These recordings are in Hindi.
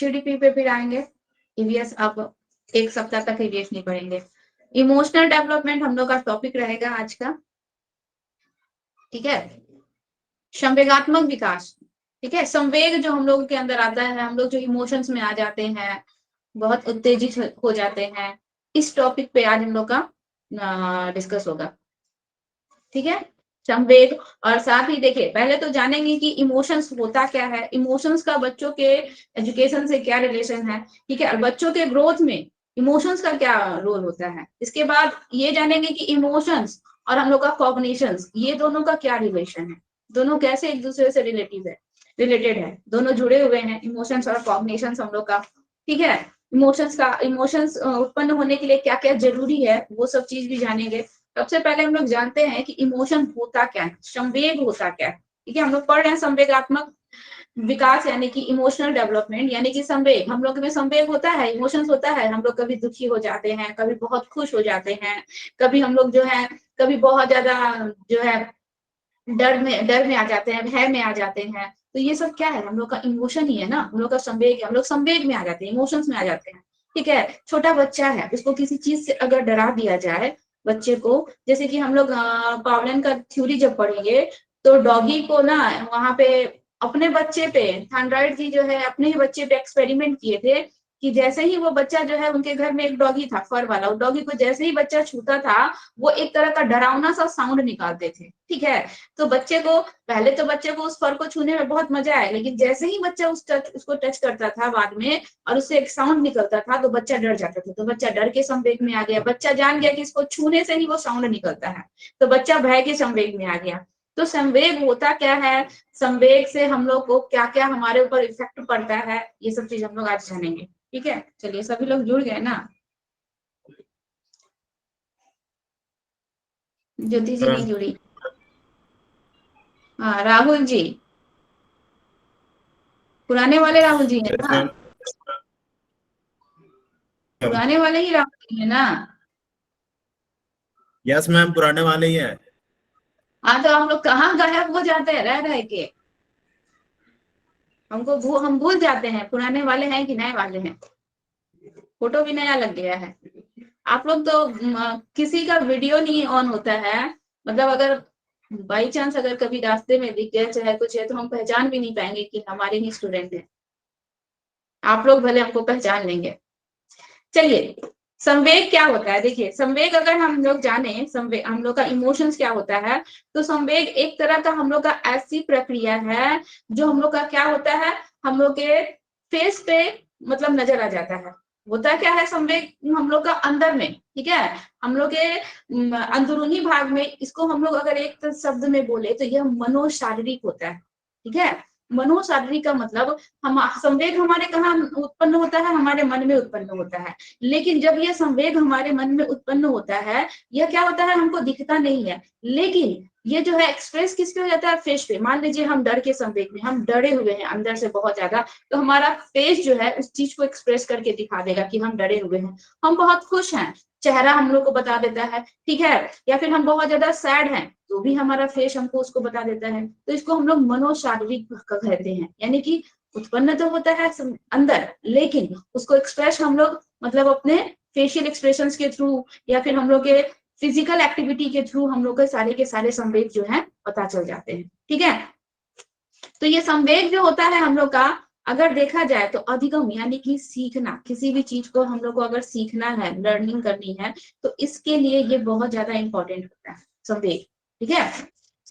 एचटीडीपी पे फिर आएंगे। ईवीएस आप एक सप्ताह तक ईवीएस नहीं पढ़ेंगे। इमोशनल डेवलपमेंट हम लोग का टॉपिक रहेगा आज का, ठीक है। संवेगात्मक विकास, ठीक है। संवेग जो हम लोगों के अंदर आता है, हम लोग जो इमोशंस में आ जाते हैं, बहुत उत्तेजित हो जाते हैं, इस टॉपिक पे आज हम लोग का डिस्कस होगा, ठीक है। संवेग, और साथ ही देखिए पहले तो जानेंगे कि इमोशंस होता क्या है, इमोशंस का बच्चों के एजुकेशन से क्या रिलेशन है, ठीक है, और बच्चों के ग्रोथ में इमोशंस का क्या रोल होता है। इसके बाद ये जानेंगे कि इमोशंस और हम लोग का कॉग्निशंस, ये दोनों का क्या रिलेशन है, दोनों कैसे एक दूसरे से रिलेटेड है, दोनों जुड़े हुए हैं, इमोशंस और कॉग्निशंस हम लोग का, ठीक है। इमोशंस उत्पन्न होने के लिए क्या क्या जरूरी है, वो सब चीज भी जानेंगे। सबसे पहले हम लोग जानते हैं कि इमोशन होता क्या है, संवेग होता क्या है, ठीक है। हम लोग पढ़ रहे हैं संवेगात्मक विकास यानी कि इमोशनल डेवलपमेंट, यानी कि संवेग, हम लोग में संवेग होता है, इमोशंस होता है। हम लोग कभी दुखी हो जाते हैं, कभी बहुत खुश हो जाते हैं, कभी हम लोग जो है कभी बहुत ज्यादा जो है डर में आ जाते हैं, भय में आ जाते हैं। तो ये सब क्या है, हम लोग का इमोशन ही है ना, हम लोग का संवेग है, हम लोग संवेग में आ जाते हैं, इमोशंस में आ जाते हैं, ठीक है। छोटा बच्चा है, उसको किसी चीज से अगर डरा दिया जाए बच्चे को, जैसे कि हम लोग पावलन का थ्योरी जब पढ़ेंगे, तो डॉगी को ना वहां पे अपने बच्चे पे थॉर्नडाइक जी जो है अपने ही बच्चे पे एक्सपेरिमेंट किए थे, कि जैसे ही वो बच्चा जो है, उनके घर में एक डॉगी था फर वाला, उस डॉगी को जैसे ही बच्चा छूता था, वो एक तरह का डरावना सा साउंड निकालते थे, ठीक है। तो बच्चे को पहले तो बच्चे को उस फर को छूने में बहुत मजा आया, लेकिन जैसे ही बच्चा उसको टच करता था बाद में, और उससे एक साउंड निकलता था, तो बच्चा डर जाता था, तो बच्चा डर के संवेग में आ गया, बच्चा जान गया कि इसको छूने से ही वो साउंड निकलता है, तो बच्चा भय के संवेग में आ गया। तो संवेग होता क्या है, संवेग से हम लोग को क्या क्या हमारे ऊपर इफेक्ट पड़ता है, ये सब चीज हम लोग आज जानेंगे, ठीक है। चलिए सभी लोग जुड़ गए ना, ज्योति जी नहीं जुड़ी, हाँ राहुल जी, पुराने वाले राहुल जी है ना, पुराने वाले ही राहुल जी है ना। यस मैम, पुराने वाले ही है। हाँ तो हम लोग कहाँ गायब हो जाते हैं रह रह के, हम भूल जाते हैं पुराने वाले हैं कि नए वाले हैं। फोटो भी नया लग गया है। आप लोग तो किसी का वीडियो नहीं ऑन होता है, मतलब अगर बाई चांस अगर कभी रास्ते में दिख गया चाहे कुछ है, तो हम पहचान भी नहीं पाएंगे कि हमारे ही स्टूडेंट है। आप लोग भले हमको पहचान लेंगे। चलिए, संवेग क्या होता है, देखिए संवेग अगर हम लोग जाने, संवेग हम लोग का इमोशंस क्या होता है, तो संवेग एक तरह का हम लोग का ऐसी प्रक्रिया है जो हम लोग का क्या होता है, हम लोग के फेस पे मतलब नजर आ जाता है। होता क्या है संवेग हम लोग का अंदर में, ठीक है, हम लोग के अंदरूनी भाग में, इसको हम लोग अगर एक शब्द में बोले तो यह मनोशारीरिक होता है, ठीक है। मनोशारीरिक का मतलब हम संवेग हमारे कहाँ उत्पन्न होता है, हमारे मन में उत्पन्न होता है। लेकिन जब यह संवेग हमारे मन में उत्पन्न होता है, यह क्या होता है, हमको दिखता नहीं है, लेकिन ये जो है एक्सप्रेस किस पे हो जाता है, फेस पे। मान लीजिए हम डर के संवेग में, हम डरे हुए हैं अंदर से बहुत ज्यादा, तो हमारा फेस जो है उस चीज को एक्सप्रेस करके दिखा देगा कि हम डरे हुए हैं। हम बहुत खुश हैं, चेहरा हम लोग को बता देता है, ठीक है। या फिर हम बहुत ज्यादा सैड हैं, तो भी हमारा फेस हमको उसको बता देता है। तो इसको हम लोग मनोशारीरिक कहते हैं, यानी कि उत्पन्न तो होता है अंदर, लेकिन उसको एक्सप्रेस हम लोग मतलब अपने फेशियल एक्सप्रेशंस के थ्रू, या फिर हम लोग के फिजिकल एक्टिविटी के थ्रू हम लोग के सारे संवेग जो है पता चल जाते हैं, ठीक है। तो ये संवेग जो होता है हम लोग का, अगर देखा जाए तो अधिगम यानी कि सीखना, किसी भी चीज को हम लोग को अगर सीखना है, लर्निंग करनी है, तो इसके लिए ये बहुत ज्यादा इंपॉर्टेंट होता है संवेग, ठीक है।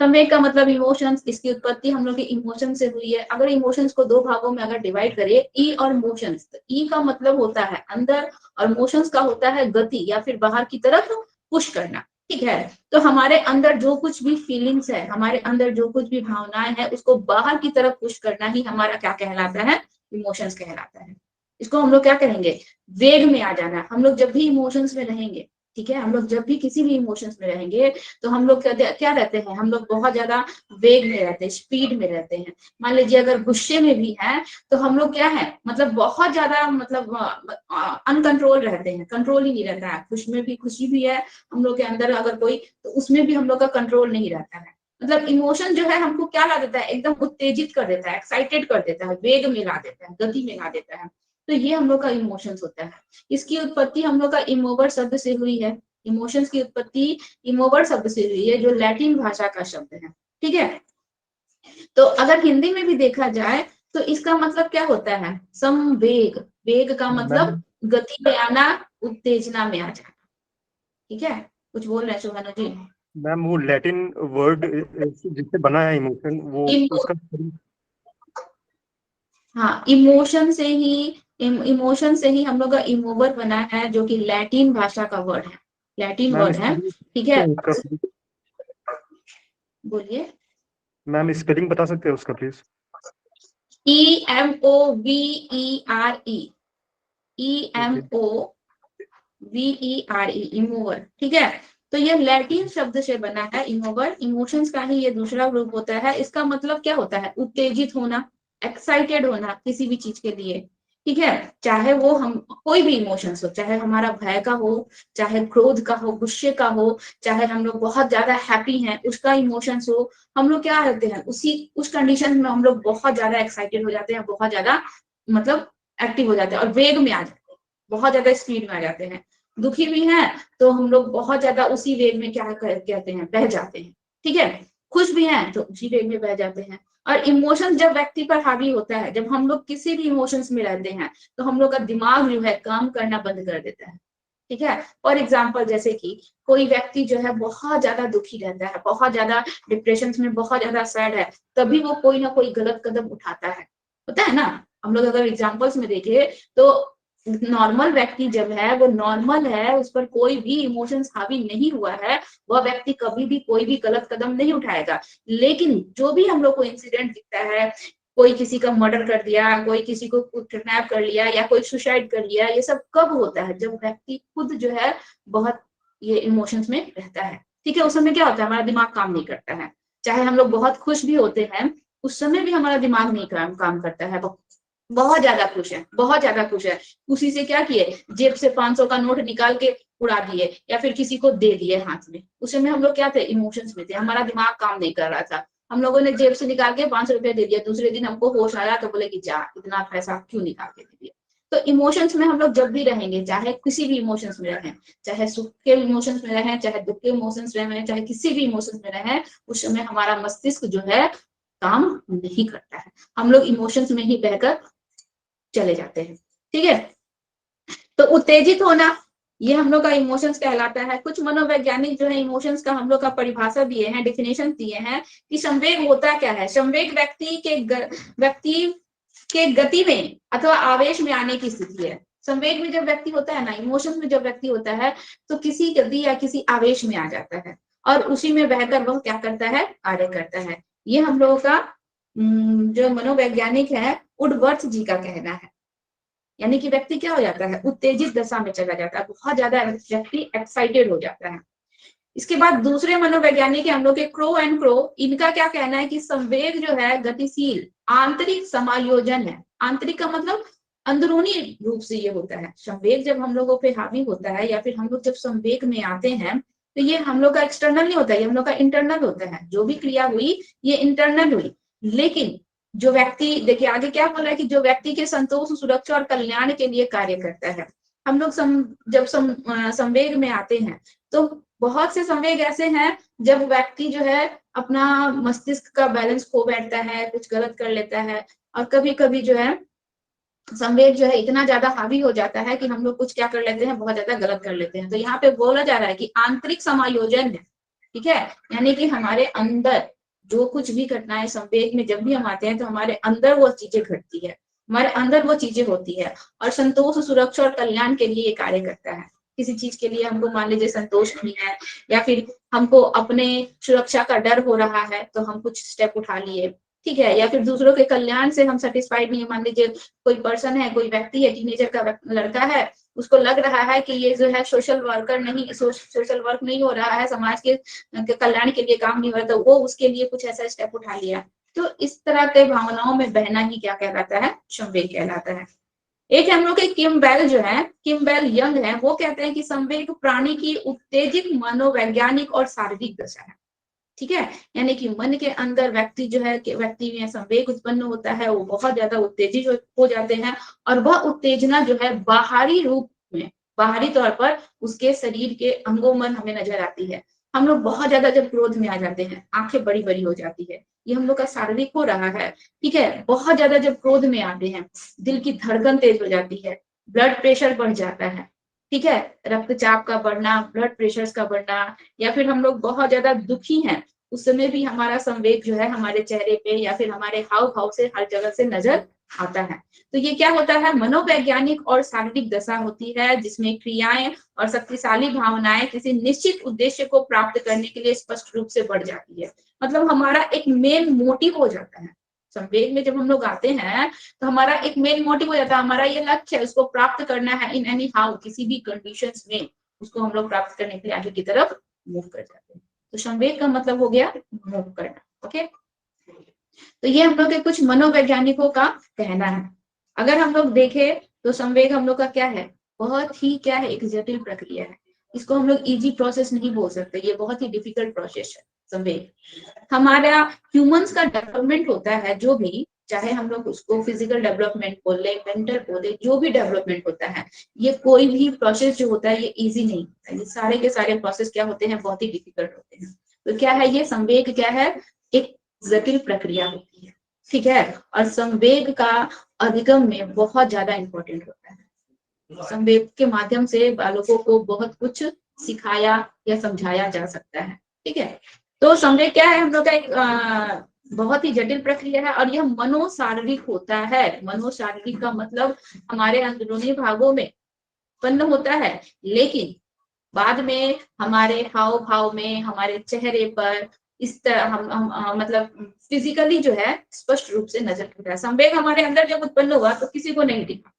संवेग का मतलब इमोशंस, इसकी उत्पत्ति हम लोग के इमोशन से हुई है। अगर इमोशंस को दो भागों में अगर डिवाइड करें, ई और मोशंस, तो ई का मतलब होता है अंदर, और मोशंस का होता है गति या फिर बाहर की तरफ पुश करना, ठीक है। तो हमारे अंदर जो कुछ भी फीलिंग्स है, हमारे अंदर जो कुछ भी भावनाएं हैं, उसको बाहर की तरफ पुश करना ही हमारा क्या कहलाता है, इमोशंस कहलाता है। इसको हम लोग क्या कहेंगे, वेग में आ जाना। हम लोग जब भी इमोशंस में रहेंगे, ठीक है, हम लोग जब भी किसी भी इमोशंस में रहेंगे, तो हम लोग क्या रहते हैं, हम लोग बहुत ज्यादा वेग में रहते हैं, स्पीड में रहते हैं। मान लीजिए अगर गुस्से में भी है, तो हम लोग क्या है, मतलब बहुत ज्यादा मतलब अनकंट्रोल रहते हैं, कंट्रोल ही नहीं रहता है। खुश में भी खुशी भी है हम लोग के अंदर अगर कोई, तो उसमें भी हम लोग का कंट्रोल नहीं रहता है। मतलब इमोशन जो है हमको क्या ला देता है, एकदम उत्तेजित कर देता है, एक्साइटेड कर देता है, वेग में ला देता है, गति में ला देता है। तो ये हम लोग का इमोशंस होता है। इसकी उत्पत्ति हम लोग का इमोवर शब्द से हुई है। इमोशंस की उत्पत्ति इमोवर शब्द से हुई है, जो लैटिन भाषा का शब्द है। ठीक है, तो अगर हिंदी में भी देखा जाए तो इसका मतलब क्या होता है, संवेग। वेग का मैम मतलब गति में आना, उत्तेजना में आ जाना। ठीक है, कुछ बोल रहे हैं सुमन जी? मैम वो लैटिन वर्ड जिससे बना है इमोशन, वो उसका हाँ, इमोशन से ही हम लोग का इमोवर बना है, जो कि लैटिन भाषा का वर्ड है, लैटिन मैम वर्ड है। ठीक है, बोलिए। मैम स्पेलिंग बता सकते हैं उसका प्लीज? EMOVERE, EMOVERE, इमोवर। ठीक है, तो ये लैटिन शब्द से बना है इमोवर। इमोशंस का ही ये दूसरा रूप होता है। इसका मतलब क्या होता है, उत्तेजित होना, एक्साइटेड होना किसी भी चीज के लिए। ठीक है, चाहे वो हम कोई भी इमोशंस हो, चाहे हमारा भय का हो, चाहे क्रोध का हो, गुस्से का हो, चाहे हम लोग बहुत ज्यादा हैप्पी हैं उसका इमोशंस हो, हम लोग क्या करते हैं, उस कंडीशन में हम लोग बहुत ज्यादा एक्साइटेड हो जाते हैं, बहुत ज्यादा मतलब एक्टिव हो जाते हैं और वेग में आ जाते हैं, बहुत ज्यादा स्पीड में आ जाते हैं। दुखी भी हैं तो हम लोग बहुत ज्यादा उसी वेग में क्या कहते हैं, बह जाते हैं। ठीक है, खुश भी हैं तो उसी वेग में बह जाते हैं। और इमोशन जब व्यक्ति पर हावी होता है, जब हम लोग किसी भी इमोशंस में रहते हैं, तो हम लोग का दिमाग जो है काम करना बंद कर देता है। ठीक है, फॉर एग्जाम्पल जैसे कि कोई व्यक्ति जो है बहुत ज्यादा दुखी रहता है, बहुत ज्यादा डिप्रेशन में, बहुत ज्यादा सैड है, तभी वो कोई ना कोई गलत कदम उठाता है, होता है ना। हम लोग अगर एग्जाम्पल्स में देखें तो नॉर्मल व्यक्ति जब है वो नॉर्मल है, उस पर कोई भी इमोशंस हावी नहीं हुआ है, वह व्यक्ति कभी भी कोई भी गलत कदम नहीं उठाएगा। लेकिन जो भी हम लोग को इंसिडेंट दिखता है, कोई किसी का मर्डर कर दिया, कोई किसी को किडनैप कर लिया, या कोई सुसाइड कर लिया, ये सब कब होता है, जब व्यक्ति खुद जो है बहुत ये इमोशंस में रहता है। ठीक है, उस समय क्या होता है, हमारा दिमाग काम नहीं करता है। चाहे हम लोग बहुत खुश भी होते हैं, उस समय भी हमारा दिमाग नहीं काम करता है। बहुत ज्यादा खुश है, बहुत ज्यादा खुश है, उसी से क्या किए, जेब से 500 का नोट निकाल के उड़ा दिए, या फिर किसी को दे दिए हाथ में। उस समय हम लोग क्या थे, इमोशंस में थे, हमारा दिमाग काम नहीं कर रहा था। हम लोगों ने जेब से निकाल के 500 रुपया दे दिया, दूसरे दिन हमको होश आया तो बोले कि जा, इतना पैसा क्यों निकाल के दे दिया। तो इमोशंस में हम लोग जब भी रहेंगे, चाहे किसी भी इमोशंस में रहें, चाहे सुख के इमोशंस में रहें, चाहे दुख के इमोशंस में रहें, चाहे किसी भी इमोशंस में रहें, उस समय हमारा मस्तिष्क जो है काम नहीं करता है। हम लोग इमोशंस में ही बहकर चले जाते हैं। ठीक है, तो उत्तेजित होना, ये हम लोग का इमोशंस कहलाता है। कुछ मनोवैज्ञानिक जो है इमोशंस का हम लोग का परिभाषा दिए हैं, डेफिनेशन दिए हैं कि संवेग होता क्या है। संवेग व्यक्ति के गति में अथवा आवेश में आने की स्थिति है। संवेग में जब व्यक्ति होता है ना, इमोशंस में जब व्यक्ति होता है, तो किसी गति या किसी आवेश में आ जाता है और उसी में बहकर वह क्या करता है, कार्य करता है। ये हम लोगों का जो मनोवैज्ञानिक है वुडवर्थ जी का कहना है। यानी कि व्यक्ति क्या हो जाता है, उत्तेजित दशा में चला जाता है, बहुत ज्यादा व्यक्ति एक्साइटेड हो जाता है। इसके बाद दूसरे मनोवैज्ञानिक है हम लोग के क्रो एंड क्रो। इनका क्या कहना है कि संवेग जो है गतिशील आंतरिक समायोजन है। आंतरिक का मतलब अंदरूनी रूप से ये होता है। संवेग जब हम लोगों पे हावी होता है, या फिर हम लोग जब संवेग में आते हैं, तो ये हम लोग का एक्सटर्नल नहीं होता है, ये हम लोग का इंटरनल होता है। जो भी क्रिया हुई ये इंटरनल हुई। लेकिन जो व्यक्ति, देखिए आगे क्या बोल रहा है कि जो व्यक्ति के संतोष, सुरक्षा और कल्याण के लिए कार्य करता है। हम लोग जब संवेग में आते हैं, तो बहुत से संवेग ऐसे हैं जब व्यक्ति जो है अपना मस्तिष्क का बैलेंस खो बैठता है, कुछ गलत कर लेता है। और कभी कभी जो है संवेग जो है इतना ज्यादा हावी हो जाता है कि हम लोग कुछ क्या कर लेते हैं, बहुत ज्यादा गलत कर लेते हैं। तो यहाँ पे बोला जा रहा है कि आंतरिक समायोजन है। ठीक है, यानी कि हमारे अंदर जो कुछ भी घटनाएं संवेग में जब भी हम आते हैं, तो हमारे अंदर वो चीजें घटती है, हमारे अंदर वो चीजें होती है। और संतोष, सुरक्षा और कल्याण के लिए ये कार्य करता है। किसी चीज के लिए हमको मान लीजिए संतोष नहीं है, या फिर हमको अपने सुरक्षा का डर हो रहा है, तो हम कुछ स्टेप उठा लिए। ठीक है, या फिर दूसरों के कल्याण से हम सेटिस्फाइड नहीं है। मान लीजिए कोई पर्सन है, कोई व्यक्ति है, टीनेजर का लड़का है, उसको लग रहा है कि ये जो है सोशल वर्कर नहीं, सोशल वर्क नहीं हो रहा है, समाज के कल्याण के लिए काम नहीं हो रहा, तो वो उसके लिए कुछ ऐसा स्टेप उठा लिया। तो इस तरह के भावनाओं में बहना ही क्या कहलाता है, संवेग कहलाता है। एक हम लोग के किम्बेल जो है, किम्बेल यंग है, वो कहते हैं कि संवेग प्राणी की उत्तेजित मनोवैज्ञानिक और शारीरिक दशा है। ठीक है, यानी कि मन के अंदर व्यक्ति जो है कि व्यक्ति में संवेग उत्पन्न होता है, वो बहुत ज्यादा उत्तेजित हो जाते हैं, और वह उत्तेजना जो है बाहरी रूप में, बाहरी तौर पर उसके शरीर के अंगों में हमें नजर आती है। हम लोग बहुत ज्यादा जब क्रोध में आ जाते हैं, आंखें बड़ी बड़ी हो जाती है, ये हम लोग का शारीरिक हो रहा है। ठीक है, बहुत ज्यादा जब क्रोध में आते हैं, दिल की धड़कन तेज हो जाती है, ब्लड प्रेशर बढ़ जाता है। ठीक है, रक्तचाप का बढ़ना, ब्लड प्रेशर का बढ़ना, या फिर हम लोग बहुत ज्यादा दुखी हैं, उस समय भी हमारा संवेग जो है हमारे चेहरे पे या फिर हमारे हाव भाव से हर जगह से नजर आता है। तो ये क्या होता है, मनोवैज्ञानिक और शारीरिक दशा होती है, जिसमें क्रियाएं और शक्तिशाली भावनाएं किसी निश्चित उद्देश्य को प्राप्त करने के लिए स्पष्ट रूप से बढ़ जाती है। मतलब हमारा एक मेन मोटिव हो जाता है संवेग में। जब हम लोग आते हैं तो हमारा एक मेन मोटिव हो जाता है, हमारा ये लक्ष्य है, उसको प्राप्त करना है इन एनी हाउ, किसी भी कंडीशंस में उसको हम लोग प्राप्त करने के लिए आगे की तरफ मूव कर जाते हैं। तो संवेग का मतलब हो गया मूव करना। ओके, तो ये हम लोग के कुछ मनोवैज्ञानिकों का कहना है। अगर हम लोग देखें तो संवेग हम लोग का क्या है, बहुत ही क्या है, एक जटिल प्रक्रिया है। इसको हम लोग इजी प्रोसेस नहीं बोल सकते, ये बहुत ही डिफिकल्ट प्रोसेस है संवेग। हमारा ह्यूमंस का डेवलपमेंट होता है जो भी, चाहे हम लोग उसको फिजिकल डेवलपमेंट बोले, मेंटल बोले, जो भी डेवलपमेंट होता है, ये कोई भी प्रोसेस जो होता है ये इजी नहीं होता है। ये सारे के सारे प्रोसेस क्या होते हैं, बहुत ही डिफिकल्ट होते हैं। तो क्या है ये संवेग, क्या है, एक जटिल प्रक्रिया होती है। ठीक है, और संवेग का अधिगम में बहुत ज्यादा इंपॉर्टेंट होता है। संवेग के माध्यम से बालकों को बहुत कुछ सिखाया या समझाया जा सकता है। ठीक है, तो संवेग क्या है हम लोग का, एक बहुत ही जटिल प्रक्रिया है, और यह मनोशारीरिक होता है। मनोशारीरिक का मतलब हमारे अंदरूनी भागों में उत्पन्न होता है, लेकिन बाद में हमारे हाव भाव में, हमारे चेहरे पर इस तरह मतलब फिजिकली जो है स्पष्ट रूप से नजर आता है। संवेग हमारे अंदर जब उत्पन्न हुआ तो किसी को नहीं दिखा,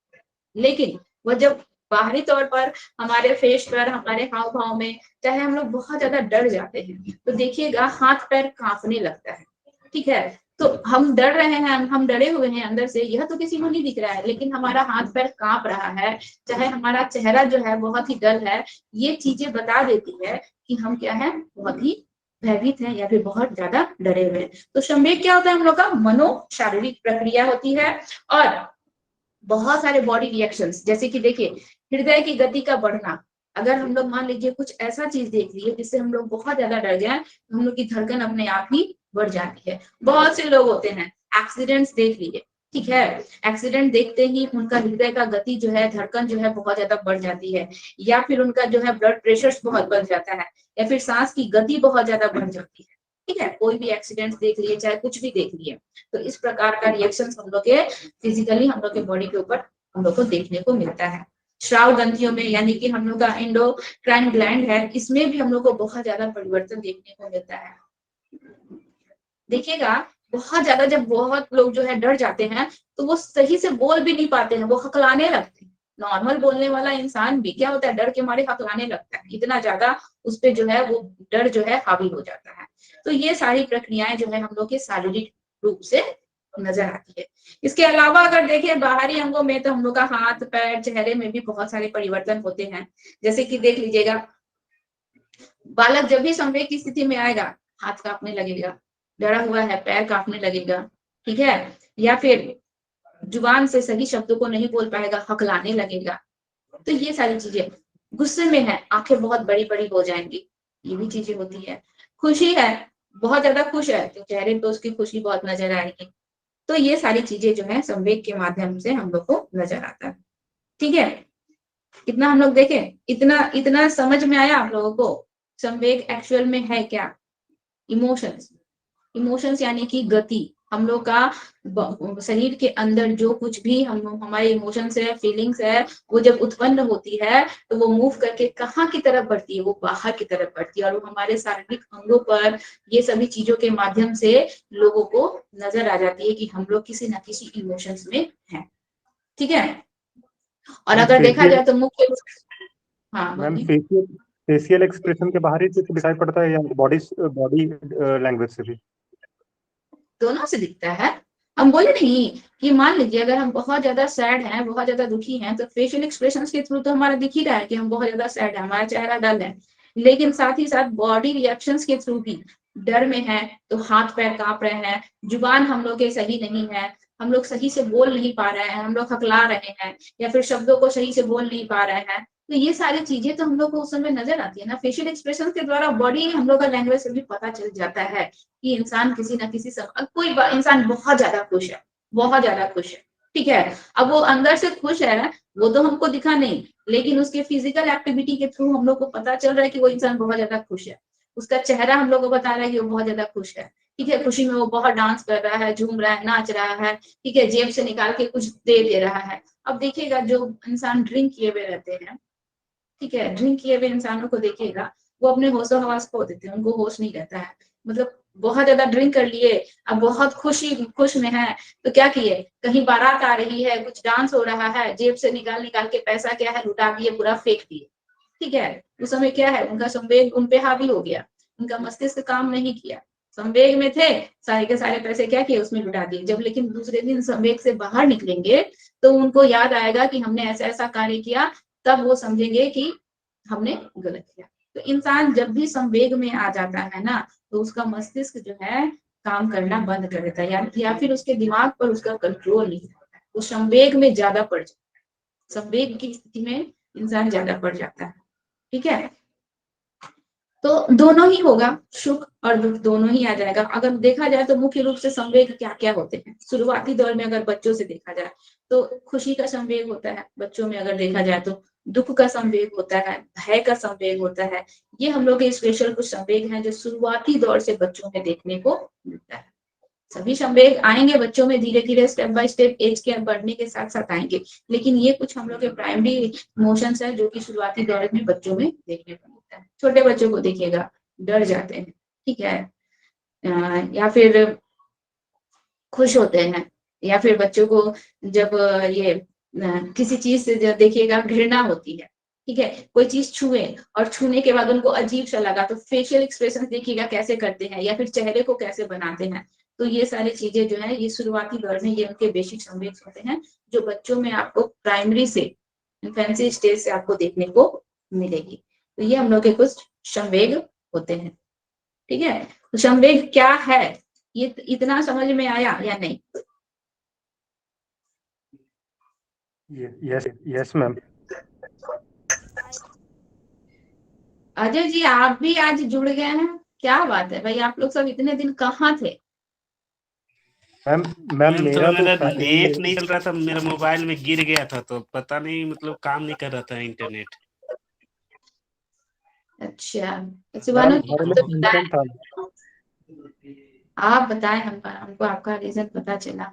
लेकिन वह जब बाहरी तौर पर हमारे फेस पर, हमारे हाव भाव में, चाहे हम लोग बहुत ज्यादा डर जाते हैं तो देखिएगा हाथ पैर कांपने लगता है। ठीक है, तो हम डर रहे हैं, हम डरे हुए हैं अंदर से, यह तो किसी को नहीं दिख रहा है, लेकिन हमारा हाथ पैर कांप रहा है, चाहे हमारा चेहरा जो है बहुत ही डल है, ये चीजें बता देती है कि हम क्या है, बहुत ही भयभीत है या फिर बहुत ज्यादा डरे हुए हैं। तो संवेग क्या होता है हम लोग का, मनोशारीरिक प्रक्रिया होती है। और बहुत सारे बॉडी रिएक्शंस, जैसे कि देखिए हृदय की गति का बढ़ना, अगर हम लोग मान लीजिए कुछ ऐसा चीज देख लिए जिससे हम लोग बहुत ज्यादा डर जाए, तो हम लोग की धड़कन अपने आप ही बढ़ जाती है। बहुत से लोग होते हैं, एक्सीडेंट्स देख लीजिए, ठीक है, एक्सीडेंट देखते ही उनका हृदय का गति जो है, धड़कन जो है बहुत ज्यादा बढ़ जाती है, या फिर उनका जो है ब्लड प्रेशर बहुत बढ़ जाता है, या फिर सांस की गति बहुत ज्यादा बढ़ जाती है। ठीक है, कोई भी एक्सीडेंट देख लिए, चाहे कुछ भी देख लिए, तो इस प्रकार का रिएक्शन हम लोग के फिजिकली, हम लोग के बॉडी के ऊपर हम लोग को देखने को मिलता है। श्राव ग्रंथियों में, यानी कि हम लोग का एंडोक्राइन ग्लैंड है, इसमें भी हम लोग को बहुत ज्यादा परिवर्तन देखने को मिलता है। देखिएगा बहुत ज्यादा जब बहुत लोग जो है डर जाते हैं तो वो सही से बोल भी नहीं पाते हैं, वो हकलाने लगते हैं। नॉर्मल बोलने वाला इंसान भी क्या होता है, डर के मारे हकलाने लगता है, इतना ज्यादा उस पे जो है वो डर जो है हावी हो जाता है। तो ये सारी प्रक्रियाएं जो है हम लोग के शारीरिक रूप से नजर आती है। इसके अलावा अगर देखें बाहरी अंगों में, तो हम लोग का हाथ पैर चेहरे में भी बहुत सारे परिवर्तन होते हैं। जैसे कि देख लीजिएगा, बालक जब भी संवेग की स्थिति में आएगा, हाथ कांपने लगेगा, डरा हुआ है पैर कांपने लगेगा, ठीक है, या फिर जुबान से सही शब्दों को नहीं बोल पाएगा, हकलाने लगेगा। तो ये सारी चीजें, गुस्से में है, आंखें बहुत बड़ी बड़ी हो जाएंगी, ये भी चीजें होती है। खुशी है, बहुत ज्यादा खुश है तो चेहरे पे उसकी खुशी बहुत नजर आएगी। तो ये सारी चीजें जो है संवेग के माध्यम से हम लोग को नजर आता है। ठीक है, कितना हम लोग देखें, इतना इतना समझ में आया आप लोगों को संवेग एक्चुअल में है क्या। इमोशंस, इमोशंस यानी कि गति, हम लोग का शरीर के अंदर जो कुछ भी हम हमारे इमोशंस है, फीलिंग्स है, वो जब उत्पन्न होती है तो वो मूव करके कहाँ की तरफ बढ़ती है, वो बाहर की तरफ बढ़ती है, और वो हमारे शारीरिक अंगों पर ये सभी चीजों के माध्यम से लोगों को नजर आ जाती है कि हम लोग किसी न किसी इमोशंस में हैं। ठीक है, और अगर देखा जाए तो मुख्य, हाँ मैम बोलिए। फेशियल एक्सप्रेशन के बाहर ही कुछ दिखाई पड़ता है या बॉडी बॉडी लैंग्वेज से भी? दोनों से दिखता है। हम बोले नहीं कि मान लीजिए अगर हम बहुत ज्यादा सैड हैं, बहुत ज्यादा दुखी हैं, तो फेशियल एक्सप्रेशंस के थ्रू तो हमारा दिख ही रहा है कि हम बहुत ज्यादा सैड है, हमारा चेहरा डल है, लेकिन साथ ही साथ बॉडी रिएक्शंस के थ्रू भी डर में है तो हाथ पैर कांप रहे हैं, जुबान हम लोग के सही नहीं है, हम लोग सही से बोल नहीं पा रहे हैं, हम लोग हकला रहे हैं या फिर शब्दों को सही से बोल नहीं पा रहे हैं। तो ये सारी चीजें तो हम लोग को उस समय नजर आती है ना, फेशियल एक्सप्रेशन के द्वारा बॉडी हम लोग का लैंग्वेज से भी पता चल जाता है कि इंसान किसी ना किसी कोई इंसान बहुत ज्यादा खुश है, बहुत ज्यादा खुश है, ठीक है। अब वो अंदर से खुश है, वो तो हमको दिखा नहीं, लेकिन उसके फिजिकल एक्टिविटी के थ्रू हम लोग को पता चल रहा है कि वो इंसान बहुत ज्यादा खुश है। उसका चेहरा हम लोग को बता रहा है कि वो बहुत ज्यादा खुश है, ठीक है। खुशी में वो बहुत डांस कर रहा है, झूम रहा है, नाच रहा है, ठीक है, जेब से निकाल के कुछ दे रहा है। अब देखिएगा जो इंसान ड्रिंक किए हुए रहते हैं, ठीक है, ड्रिंक किए हुए इंसानों को देखिएगा, वो अपने होशो हवास खो देते हैं, उनको होश नहीं रहता है। मतलब बहुत ज्यादा ड्रिंक कर लिए, अब बहुत खुश में है, तो क्या किए, कहीं बारात आ रही है, कुछ डांस हो रहा है, जेब से निकाल निकाल के पैसा क्या है लुटा दिए, पूरा फेंक दिए, ठीक है। उस समय क्या है, उनका संवेग उन पे हावी हो गया, उनका मस्तिष्क काम नहीं किया, संवेग में थे, सारे के सारे पैसे क्या किए, उसमें लुटा दिए। जब लेकिन दूसरे दिन संवेग से बाहर निकलेंगे तो उनको याद आएगा कि हमने ऐसा ऐसा कार्य किया, तब वो समझेंगे कि हमने गलत किया। तो इंसान जब भी संवेग में आ जाता है ना, तो उसका मस्तिष्क जो है काम करना बंद कर देता है, या फिर उसके दिमाग पर उसका कंट्रोल नहीं होता है, वो संवेग में ज्यादा पड़ जाता है, संवेग की स्थिति में इंसान ज्यादा पड़ जाता है, ठीक है। तो दोनों ही होगा, सुख और दुख दोनों ही आ जाएगा। अगर देखा जाए तो मुख्य रूप से संवेग क्या क्या होते हैं शुरुआती दौर में, अगर बच्चों से देखा जाए तो खुशी का संवेग होता है बच्चों में, अगर देखा जाए तो दुख का संवेग होता है, भय का संवेग होता है। ये हम लोग के स्पेशल कुछ संवेग हैं जो शुरुआती दौर से बच्चों में देखने को मिलता है। सभी संवेग आएंगे बच्चों में धीरे धीरे, स्टेप बाय स्टेप, एज के बढ़ने के साथ साथ आएंगे, लेकिन ये कुछ हम लोग के प्राइमरी इमोशंस है जो कि शुरुआती दौर में बच्चों में देखने को मिलता है। छोटे बच्चों को देखिएगा, डर जाते हैं, ठीक है, या फिर खुश होते हैं, या फिर बच्चों को जब ये किसी चीज से जब देखिएगा घृणा होती है, ठीक है, कोई चीज छुए और छूने के बाद उनको अजीब सा लगा तो फेशियल एक्सप्रेशन देखिएगा कैसे करते हैं, या फिर चेहरे को कैसे बनाते हैं। तो ये सारी चीजें जो है ये शुरुआती दौर में ये उनके बेसिक संवेग होते हैं, जो बच्चों में आपको प्राइमरी से इन्फेंसी स्टेज से आपको देखने को मिलेगी। तो ये हम लोग के कुछ संवेग होते हैं, ठीक है। तो संवेग क्या है, ये इतना समझ में आया या नहीं? Yes ma'am. अजय जी आप भी आज जुड़ गए हैं, क्या बात है भाई, आप लोग सब इतने दिन कहाँ थे? मैम मैम मेरा थोड़ा तो मेरा नेट नहीं चल रहा था, मेरा मोबाइल में गिर गया था, तो पता नहीं मतलब काम नहीं कर रहा था इंटरनेट। अच्छा, मैम शिवानु जी हमारे हम में तो रीजन था। आप बताएं, हमको आपका रीजन पता चला।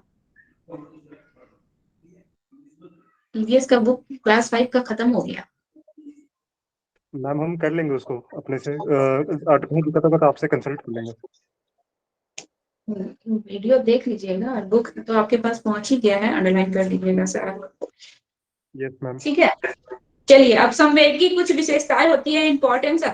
ईवीएस का बुक क्लास 5 का खत्म हो गया। मैम हम कर लेंगे उसको अपने से, अगर कहीं दिक्कत होगा तो आपसे कंसल्ट कर लेंगे। वीडियो देख लीजिएगा, बुक तो आपके पास पहुंच ही गया है, अंडरलाइन कर लीजिएगा सर। Yes ma'am. ठीक है, चलिए अब संवेग की कुछ विशेषताएं होती है, इंपॉर्टेंस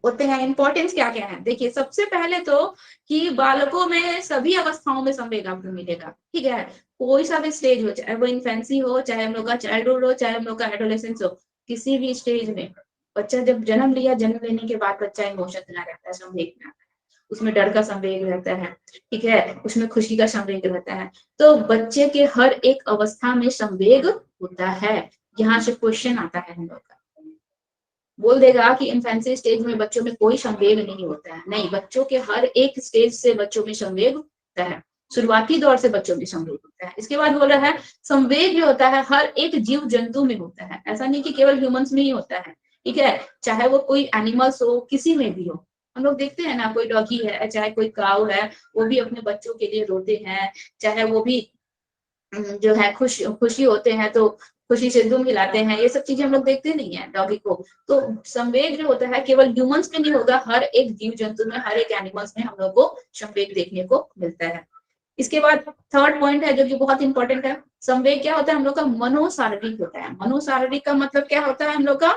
होते हैं। इंपॉर्टेंस क्या क्या है, देखिए सबसे पहले तो कि बालकों में सभी अवस्थाओं में संवेग आपको मिलेगा, ठीक है। कोई सा भी स्टेज हो, चाहे वो इन्फेंसी हो, चाहे हम लोग का चाइल्डहुड हो, चाहे हम लोग का एडोलेसेंस हो, किसी भी स्टेज में बच्चा जब जन्म लिया, जन्म लेने के बाद बच्चा इमोशन में रहता है, संवेग में आता है, उसमें डर का संवेग रहता है, ठीक है, उसमें खुशी का संवेग रहता है। तो बच्चे के हर एक अवस्था में संवेग होता है। यहाँ से क्वेश्चन आता है हम लोग का, बोल देगा कि इन्फेंसी स्टेज में बच्चों में कोई संवेग नहीं होता है, नहीं, बच्चों के हर एक स्टेज से बच्चों में संवेग होता है, शुरुआती दौर से बच्चों में संवेग होता है। इसके बाद बोल रहा है संवेग जो होता है हर एक जीव जंतु में होता है, ऐसा नहीं कि केवल ह्यूमंस में ही होता है, ठीक है, चाहे वो कोई एनिमल्स हो, किसी में भी हो। हम लोग देखते हैं ना, कोई डॉगी है, चाहे कोई काऊ है, वो भी अपने बच्चों के लिए रोते हैं, चाहे वो भी जो है खुशी होते हैं तो खुशी से दुम हिलाते हैं, ये सब चीजें हम लोग देखते नहीं है डॉगी को। तो संवेग जो होता है केवल ह्यूमंस में नहीं होगा, हर एक जीव जंतु में, हर एक एनिमल्स में हम लोग को संवेग देखने को मिलता है। इसके बाद थर्ड पॉइंट है जो कि बहुत इंपॉर्टेंट है, संवेग क्या होता है हम लोग का, मनोशारीरिक होता है। मनोशारीरिक का मतलब क्या होता है हम लोग का,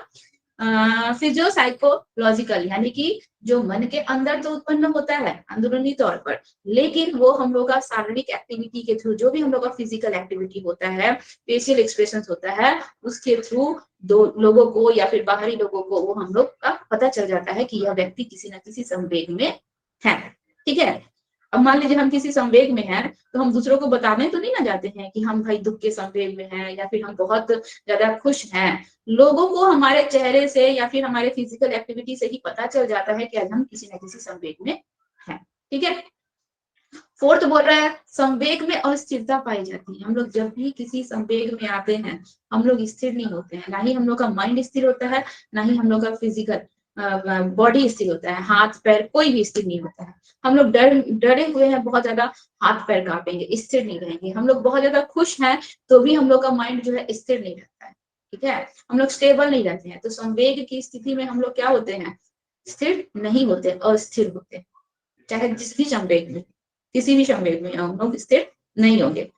फिजियो साइकोलॉजिकल, यानी कि जो मन के अंदर तो उत्पन्न होता है अंदरूनी तौर पर, लेकिन वो हम लोग का शारीरिक एक्टिविटी के थ्रू, जो भी हम लोग का फिजिकल एक्टिविटी होता है, फेशियल एक्सप्रेशन होता है, उसके थ्रू दो लोगों को या फिर बाहरी लोगों को वो हम लोग का पता चल जाता है कि यह व्यक्ति किसी न किसी संवेग में है, ठीक है। अब मान लीजिए हम किसी संवेग में हैं, तो हम दूसरों को बताने तो नहीं ना जाते हैं कि हम भाई दुख के संवेग में हैं या फिर हम बहुत ज्यादा खुश हैं। लोगों को हमारे चेहरे से या फिर हमारे फिजिकल एक्टिविटी से ही पता चल जाता है कि आज हम किसी न किसी संवेग में हैं, ठीक है। फोर्थ बोल रहा है संवेग में अस्थिरता पाई जाती है। हम लोग जब भी किसी संवेग में आते हैं, हम लोग स्थिर नहीं होते हैं, ना ही हम लोग का माइंड स्थिर होता है, ना ही हम लोग का फिजिकल बॉडी स्थिर होता है, हाथ पैर कोई भी स्थिर नहीं होता है। हम लोग डरे हुए हैं बहुत ज्यादा, हाथ पैर कांपेंगे, स्थिर नहीं रहेंगे। हम लोग बहुत ज्यादा खुश हैं तो भी हम लोग का माइंड जो है स्थिर नहीं रहता है, ठीक है। हम लोग स्टेबल नहीं रहते हैं। तो संवेग की स्थिति में हम लोग क्या होते हैं, स्थिर नहीं होते, अस्थिर होते हैं। चाहे जिस भी संवेग में, किसी भी संवेग में हम लोग स्थिर नहीं होंगे।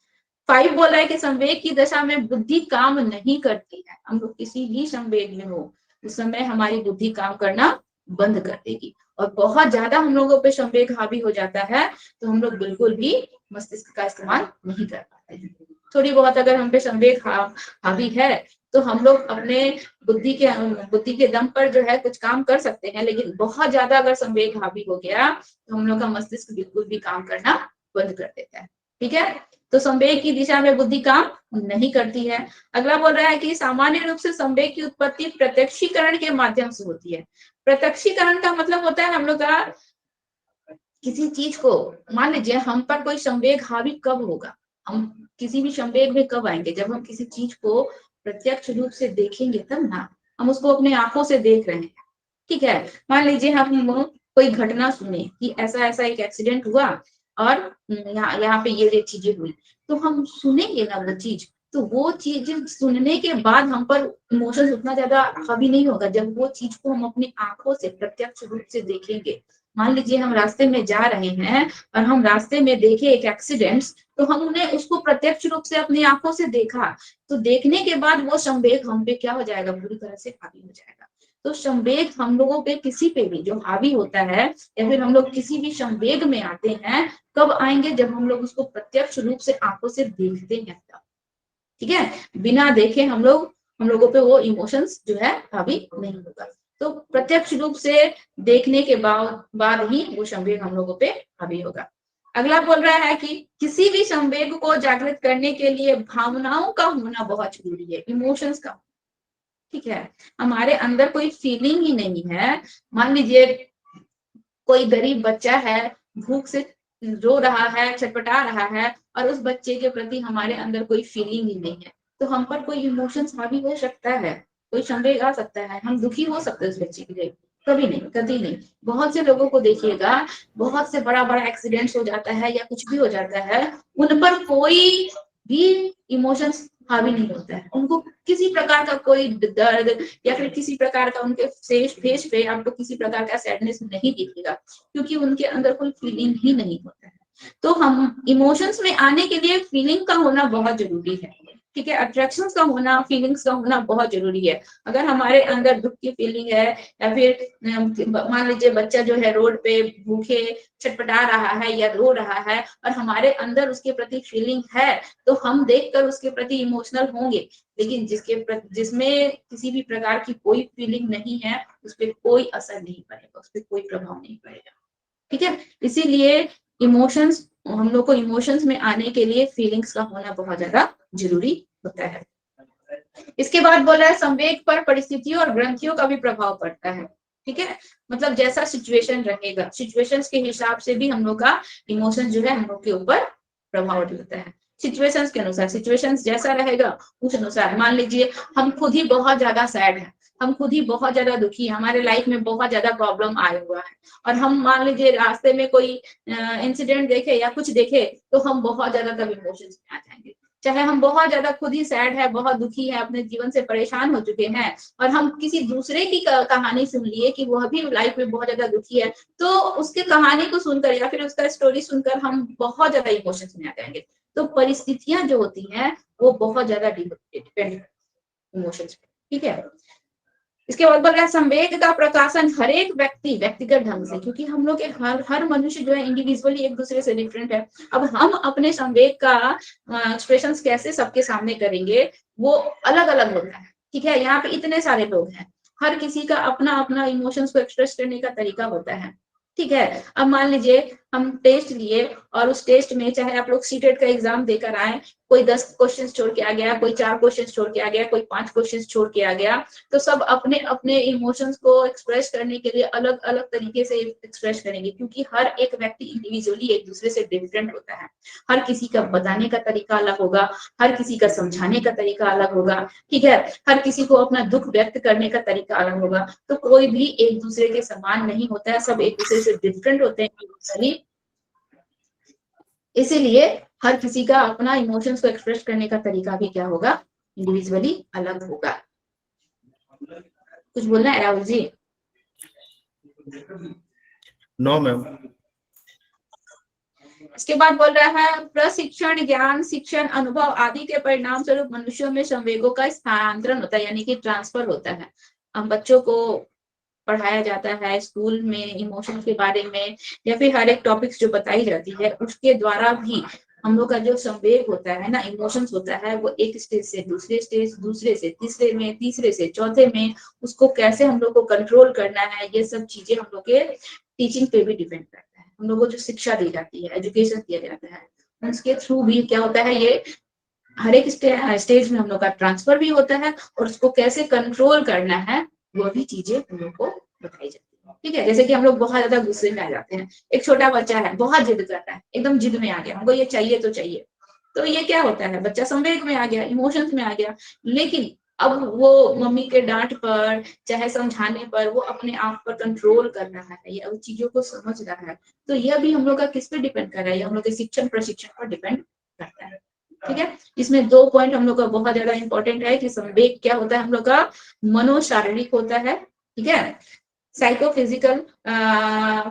5 बोल रहा है कि संवेग की दशा में बुद्धि काम नहीं करती है। हम लोग किसी भी संवेग में हो उस समय हमारी बुद्धि काम करना बंद कर देगी, और बहुत ज्यादा हम लोगों पे संवेग हावी हो जाता है तो हम लोग बिल्कुल भी मस्तिष्क का इस्तेमाल नहीं कर पाते हैं। थोड़ी बहुत अगर हम पे संवेग हावी है तो हम लोग अपने बुद्धि के दम पर जो है कुछ काम कर सकते हैं, लेकिन बहुत ज्यादा अगर संवेग हावी हो गया तो हम लोग का मस्तिष्क बिल्कुल भी काम करना बंद कर देता है, ठीक है। तो संवेग की दिशा में बुद्धि काम नहीं करती है। अगला बोल रहा है कि सामान्य रूप से संवेग की उत्पत्ति प्रत्यक्षीकरण के माध्यम से होती है। प्रत्यक्षीकरण का मतलब होता है हम लोग का किसी चीज को, मान लीजिए हम पर कोई संवेग हावी कब होगा, हम किसी भी संवेग में कब आएंगे, जब हम किसी चीज को प्रत्यक्ष रूप से देखेंगे तब ना। हम उसको अपने आंखों से देख रहे हैं, ठीक है। मान लीजिए हम कोई घटना सुने कि ऐसा ऐसा एक एक्सीडेंट हुआ और यहाँ पे ये चीजें हुई, तो हम सुनेंगे ना वो चीज, तो वो चीज सुनने के बाद हम पर इमोशंस उतना ज्यादा हावी नहीं होगा जब वो चीज को हम अपनी आंखों से प्रत्यक्ष रूप से देखेंगे। मान लीजिए हम रास्ते में जा रहे हैं और हम रास्ते में देखे एक एक्सीडेंट, तो हम उन्हें उसको प्रत्यक्ष रूप से अपनी आंखों से देखा, तो देखने के बाद वो संवेग हम पे क्या हो जाएगा, पूरी तरह से हावी हो जाएगा। तो संवेग हम लोगों पे किसी पे भी जो हावी होता है या फिर हम लोग किसी भी संवेग में आते हैं, कब आएंगे, जब हम लोग उसको प्रत्यक्ष रूप से आंखों से देखते हैं तब, ठीक है। बिना देखे हम लोगों पे वो इमोशंस जो है हावी नहीं होगा। तो प्रत्यक्ष रूप से देखने के बाद ही वो संवेग हम लोगों पे हावी होगा। अगला बोल रहा है कि किसी भी संवेग को जागृत करने के लिए भावनाओं का होना बहुत जरूरी है, इमोशंस का, ठीक है। हमारे अंदर कोई फीलिंग ही नहीं है, मान लीजिए कोई गरीब बच्चा है, भूख से रो रहा है, छटपटा रहा है, और उस बच्चे के प्रति हमारे अंदर कोई फीलिंग ही नहीं है, तो हम पर कोई इमोशंस हावी हो सकता है, कोई संवेग आ सकता है, हम दुखी हो सकते हैं उस बच्चे के लिए? कभी नहीं, कभी नहीं। बहुत से लोगों को देखिएगा, बहुत से बड़ा बड़ा एक्सीडेंट्स हो जाता है या कुछ भी हो जाता है, उन पर कोई भी इमोशंस हावी नहीं होता है, उनको किसी प्रकार का कोई दर्द या फिर किसी प्रकार का उनके फेस पे आपको किसी प्रकार का सैडनेस नहीं दिखेगा, क्योंकि उनके अंदर कोई फीलिंग ही नहीं होता है। तो हम इमोशंस में आने के लिए फीलिंग का होना बहुत जरूरी है, ठीक है। अट्रैक्शंस का होना, फीलिंग्स का होना बहुत जरूरी है। अगर हमारे अंदर दुख की फीलिंग है या फिर मान लीजिए बच्चा जो है रोड पे भूखे छटपटा रहा है या रो रहा है और हमारे अंदर उसके प्रति फीलिंग है, तो हम देखकर उसके प्रति इमोशनल होंगे। लेकिन जिसमें किसी भी प्रकार की कोई फीलिंग नहीं है, उस पर कोई असर नहीं पड़ेगा, उस पर कोई प्रभाव नहीं पड़ेगा, ठीक है। इसीलिए इमोशंस, हम लोग को इमोशंस में आने के लिए फीलिंग्स का होना बहुत ज्यादा जरूरी होता है। इसके बाद बोला है संवेग पर परिस्थितियों और ग्रंथियों का भी प्रभाव पड़ता है, ठीक है। मतलब जैसा सिचुएशन रहेगा, सिचुएशंस के हिसाब से भी हम लोग का इमोशन जो है हम लोग के ऊपर प्रभाव डालता है। सिचुएशंस के अनुसार, सिचुएशंस जैसा रहेगा उस अनुसार। मान लीजिए हम खुद ही बहुत ज्यादा सैड है, हम खुद ही बहुत ज्यादा दुखी है, हमारे लाइफ में बहुत ज्यादा प्रॉब्लम आया हुआ है, और हम मान लीजिए रास्ते में कोई इंसिडेंट देखे या कुछ देखे, तो हम बहुत ज्यादा तब इमोशंस में आ जाएंगे। चाहे हम बहुत ज्यादा खुद ही सैड है, बहुत दुखी है, अपने जीवन से परेशान हो चुके हैं, और हम किसी दूसरे की कहानी सुन लिए कि वह भी लाइफ में बहुत ज्यादा दुखी है, तो उसके कहानी को सुनकर या फिर उसका स्टोरी सुनकर हम बहुत ज्यादा इमोशंस में आ जाएंगे। तो परिस्थितियां जो होती हैं वो बहुत ज्यादा डिपेंड इमोशंस पे, ठीक है। इसके बाद बोल रहा है संवेग का प्रकाशन हर एक व्यक्ति व्यक्तिगत ढंग से, क्योंकि हम लोग के हर मनुष्य जो है इंडिविजुअली एक दूसरे से डिफरेंट है। अब हम अपने संवेग का एक्सप्रेशन कैसे सबके सामने करेंगे वो अलग अलग होता है, ठीक है। यहाँ पे इतने सारे लोग हैं, हर किसी का अपना अपना इमोशंस को एक्सप्रेस करने का तरीका होता है। ठीक है। अब मान लीजिए हम टेस्ट लिए और उस टेस्ट में चाहे आप लोग सीटेट का एग्जाम देकर आए, कोई 10 क्वेश्चन छोड़ के आ गया, कोई 4 क्वेश्चन छोड़ के आ गया, कोई 5 क्वेश्चन छोड़ के आ गया, तो सब अपने अपने इमोशंस को एक्सप्रेस करने के लिए अलग अलग तरीके से एक्सप्रेस करेंगे, क्योंकि हर एक व्यक्ति इंडिविजुअली एक दूसरे से डिफरेंट होता है। हर किसी का बताने का तरीका अलग होगा, हर किसी का समझाने का तरीका अलग होगा, ठीक है। हर किसी को अपना दुख व्यक्त करने का तरीका अलग होगा। तो कोई भी एक दूसरे के समान नहीं होता है, सब एक दूसरे से डिफरेंट होते हैं। इसीलिए हर किसी का अपना इमोशंस को एक्सप्रेस करने का तरीका भी क्या होगा, इंडिविजुअली अलग होगा। कुछ बोलना है राहुल जी? No ma'am. इसके बाद बोल रहा है प्रशिक्षण, ज्ञान, शिक्षण, अनुभव आदि के परिणाम स्वरूप मनुष्यों में संवेगों का स्थानांतरण होता है, यानी कि ट्रांसफर होता है। हम बच्चों को पढ़ाया जाता है स्कूल में इमोशंस के बारे में, या फिर हर एक टॉपिक्स जो बताई जाती है उसके द्वारा भी हम लोग का जो संवेग होता है ना, इमोशंस होता है, वो एक स्टेज से दूसरे स्टेज, दूसरे से तीसरे में, तीसरे से चौथे में, उसको कैसे हम लोग को कंट्रोल करना है, ये सब चीजें हम लोग के टीचिंग पे भी डिपेंड करता है। हम लोग को जो शिक्षा दी जाती है, एजुकेशन दिया जाता है, उसके थ्रू भी क्या होता है, ये हर एक स्टेज में हम लोग का ट्रांसफर भी होता है, और उसको कैसे कंट्रोल करना है वो भी चीजें हम लोग को बताई जाती है। ठीक है, जैसे कि हम लोग बहुत ज्यादा गुस्से में आ जाते हैं, एक छोटा बच्चा है बहुत जिद करता है, एकदम जिद में आ गया, हमको ये चाहिए तो चाहिए, तो ये क्या होता है, बच्चा संवेग में आ गया, इमोशंस में आ गया। लेकिन अब वो मम्मी के डांट पर चाहे समझाने पर वो अपने आप पर कंट्रोल कर रहा है, या उन चीजों को समझ रहा है, तो यह भी हम लोग का किस पे डिपेंड कर रहा है, हम लोग के शिक्षण प्रशिक्षण पर डिपेंड करता है। ठीक है, इसमें 2 पॉइंट हम लोग का बहुत ज्यादा इंपॉर्टेंट है कि संवेग क्या होता है, हम लोग का मनोशारीरिक होता है, ठीक है, साइकोफिजिकल,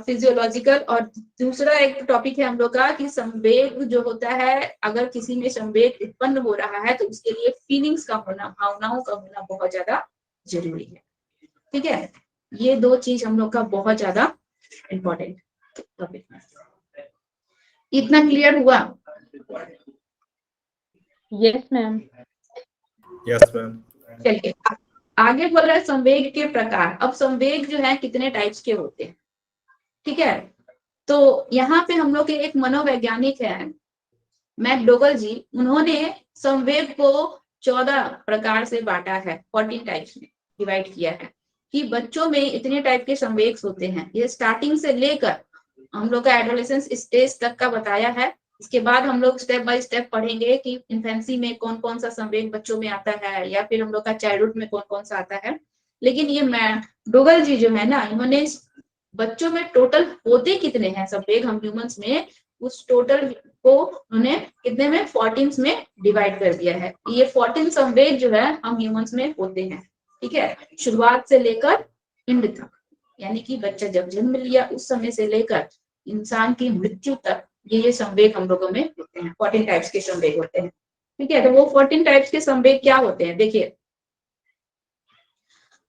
फिजियोलॉजिकल, और दूसरा एक टॉपिक है हम लोग का कि संवेग जो होता है, अगर किसी में संवेग उत्पन्न हो रहा है तो उसके लिए फीलिंग्स का होना, भावनाओं का होना बहुत ज्यादा जरूरी है। ठीक है, ये 2 चीज हम लोग का बहुत ज्यादा इंपॉर्टेंट टॉपिक है। इतना क्लियर हुआ? Yes ma'am. Yes ma'am. चलिए आगे बोल रहा है संवेग के प्रकार। अब संवेग जो है कितने टाइप्स के होते हैं, ठीक है। तो यहाँ पे हम लोग के एक मनोवैज्ञानिक है मैकडोगल जी, उन्होंने संवेग को 14 प्रकार से बांटा है, 14 टाइप्स में डिवाइड किया है कि बच्चों में इतने टाइप के संवेग होते हैं। ये स्टार्टिंग से लेकर हम लोग का एडोलेसेंस स्टेज तक का बताया है। इसके बाद हम लोग स्टेप बाय स्टेप पढ़ेंगे कि इन्फेंसी में कौन कौन सा संवेग बच्चों में आता है, या फिर हम लोग का चाइल्डहुड में कौन कौन सा आता है। लेकिन ये मैकडोगल जी जो है ना, इन्होंने बच्चों में टोटल होते कितने हैं संवेग हम ह्यूमंस में, उस टोटल को उन्होंने कितने में 14 में डिवाइड कर दिया है। ये 14 संवेग जो है हम ह्यूमंस में होते हैं, ठीक है, शुरुआत से लेकर एंड तक, यानी कि बच्चा जब जन्म लिया उस समय से लेकर इंसान की मृत्यु तक ये संवेग हम लोगों में होते हैं। 14 टाइप्स के संवेग होते हैं, ठीक है। तो वो 14 टाइप्स के संवेग क्या होते हैं देखिए।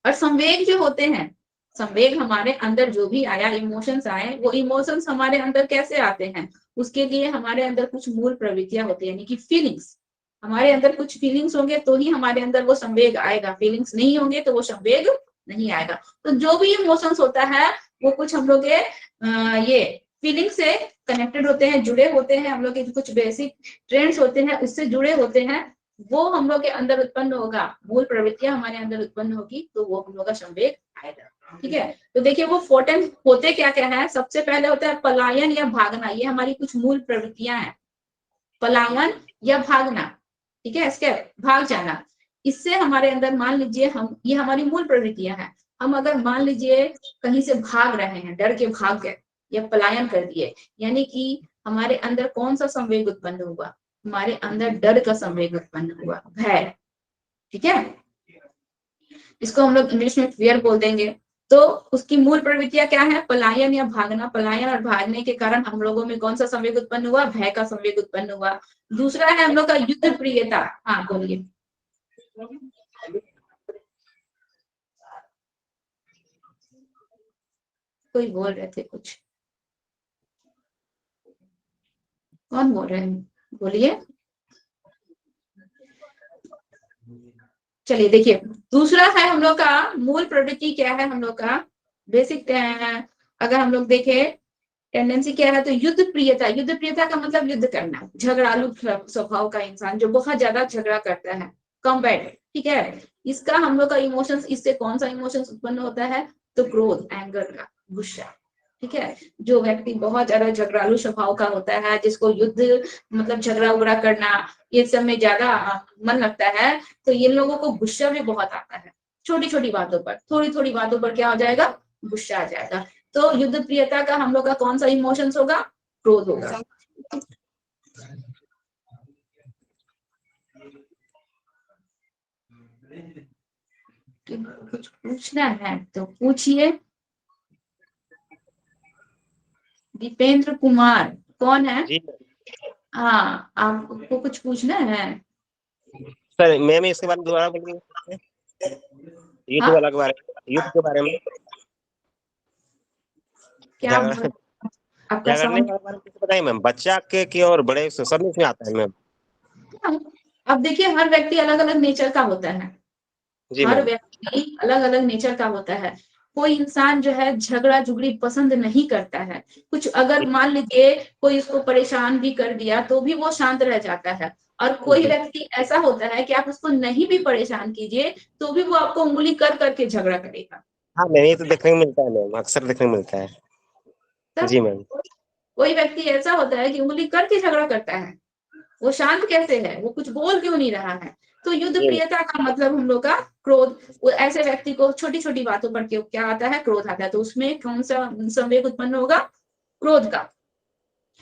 और संवेग जो होते हैं, संवेग हमारे अंदर जो भी आया, इमोशंस आए, वो इमोशंस हमारे अंदर कैसे आते हैं, उसके लिए हमारे अंदर कुछ मूल प्रवृत्तियां होती है, यानी कि फीलिंग्स। हमारे अंदर कुछ फीलिंग्स होंगे तो ही हमारे अंदर वो संवेग आएगा, फीलिंग्स नहीं होंगे तो वो संवेग नहीं आएगा। तो जो भी इमोशंस होता है वो कुछ हम लोग के ये फीलिंग से कनेक्टेड होते हैं, जुड़े होते हैं, हम लोग के कुछ बेसिक ट्रेंड्स होते हैं उससे जुड़े होते हैं, वो हम लोग के अंदर उत्पन्न होगा, मूल प्रवृत्तियां हमारे अंदर उत्पन्न होगी, तो वो हम लोग का संवेग आएगा। ठीक है, तो देखिए वो 14 होते क्या क्या है। सबसे पहले होता है पलायन या भागना, ये हमारी कुछ मूल प्रवृत्तियां हैं, पलायन या भागना, ठीक है, इसके भाग जाना। इससे हमारे अंदर मान लीजिए हम, ये हमारी मूल प्रवृत्तियां हैं, हम अगर मान लीजिए कहीं से भाग रहे हैं, डर के भाग गए या पलायन कर दिए, यानी कि हमारे अंदर कौन सा संवेग उत्पन्न हुआ, हमारे अंदर डर का संवेग उत्पन्न हुआ, भय, ठीक है, इसको हम लोग इंग्लिश में फियर बोल देंगे। तो उसकी मूल प्रवृत्तियां क्या है, पलायन या भागना। पलायन और भागने के कारण हम लोगों में कौन सा संवेग उत्पन्न हुआ, भय का संवेग उत्पन्न हुआ। दूसरा है हम लोग का युद्ध प्रियता। हाँ बोलिए। कोई बोल रहे थे कुछ, कौन बोल रहे हैं, बोलिए। चलिए देखिए, दूसरा है हम लोग का मूल प्रवृत्ति क्या है, हम लोग का बेसिक अगर हम लोग देखें टेंडेंसी क्या है, तो युद्ध प्रियता का मतलब युद्ध करना, झगड़ालू स्वभाव का इंसान जो बहुत ज्यादा झगड़ा करता है, कॉम्बैटिव, ठीक है। इसका हम लोग का इमोशंस, इससे कौन सा इमोशंस उत्पन्न होता है, तो क्रोध, एंगर का, गुस्सा, ठीक है। जो व्यक्ति बहुत ज्यादा झगड़ालू स्वभाव का होता है, जिसको युद्ध मतलब झगड़ा उगड़ा करना ये सब में ज्यादा मन लगता है, तो ये लोगों को गुस्सा भी बहुत आता है। छोटी छोटी बातों पर, थोड़ी थोड़ी बातों पर क्या हो जाएगा, गुस्सा आ जाएगा। तो युद्ध प्रियता का हम लोग का कौन सा इमोशंस होगा, क्रोध होगा। कुछ पूछना है तो पूछिए। दीपेंद्र कुमार कौन है? जी हाँ, आपको कुछ पूछना है? सर, मैम इसके बारे में दोबारा बोलिए, युद्ध हाँ? वाला के बारे में, युद्ध के बारे में, क्या झगड़ा आपका झगड़ने साउंड? के बारे में कुछ बताइए मैम। बच्चा के और बड़े सब में इसमें आता है मैम। अब देखिए, हर व्यक्ति अलग अलग नेचर का होता है, जी हर मैम। व्यक्ति अलग अलग नेचर का होता है। कोई इंसान जो है झगड़ा झुगड़ी पसंद नहीं करता है। कुछ अगर मान लीजिए कोई उसको परेशान भी कर दिया तो भी वो शांत रह जाता है। और कोई व्यक्ति ऐसा होता है कि आप उसको नहीं भी परेशान कीजिए तो भी वो आपको उंगली कर करके झगड़ा करेगा। हाँ मैम, ये तो देखने को मिलता है मैम, अक्सर देखने को मिलता है। जी मैम। कोई व्यक्ति ऐसा होता है कि उंगली करके झगड़ा करता है, वो शांत कैसे है, वो कुछ बोल क्यों नहीं रहा है। तो युद्ध प्रियता का मतलब हम लोग का क्रोध, वो ऐसे व्यक्ति को छोटी छोटी बातों पर क्या आता है, क्रोध आता है। तो उसमें कौन सा संवेग उत्पन्न होगा, क्रोध का।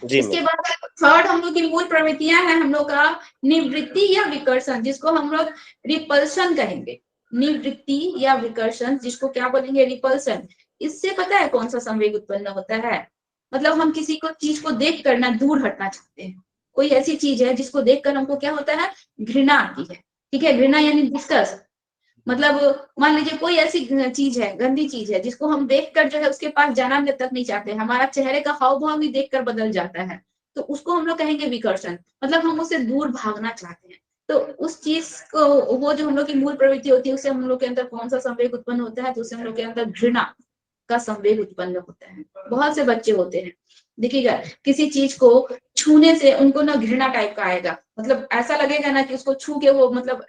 जी इसके मैम। बाद थर्ड हम लोग की मूल प्रवृत्तियां हैं हम लोग का निवृत्ति या विकर्षण, जिसको हम लोग रिपल्शन कहेंगे। निवृत्ति या विकर्षण, जिसको क्या बोलेंगे, रिपल्शन। इससे पता है कौन सा संवेग उत्पन्न होता है, मतलब हम किसी को चीज को देख कर ना दूर हटना चाहते हैं। कोई ऐसी चीज है जिसको देखकर हमको क्या होता है, घृणा आती है, ठीक है। घृणा यानी डिस्कस, मतलब मान लीजिए कोई ऐसी चीज है, गंदी चीज है, जिसको हम देखकर जो है उसके पास जाना तक नहीं चाहते, हमारा चेहरे का हाव भाव भी देखकर बदल जाता है, तो उसको हम लोग कहेंगे विकर्षण, मतलब हम उससे दूर भागना चाहते हैं। तो उस चीज को, वो जो हम लोग की मूल प्रवृत्ति होती है, उससे हम लोग के अंदर कौन सा संवेग उत्पन्न होता है, तो उससे हम लोग के अंदर घृणा का संवेग उत्पन्न होता है। बहुत से बच्चे होते हैं, देखिएगा, किसी चीज को छूने से उनको ना घृणा टाइप का आएगा, मतलब ऐसा लगेगा ना कि उसको छू के वो मतलब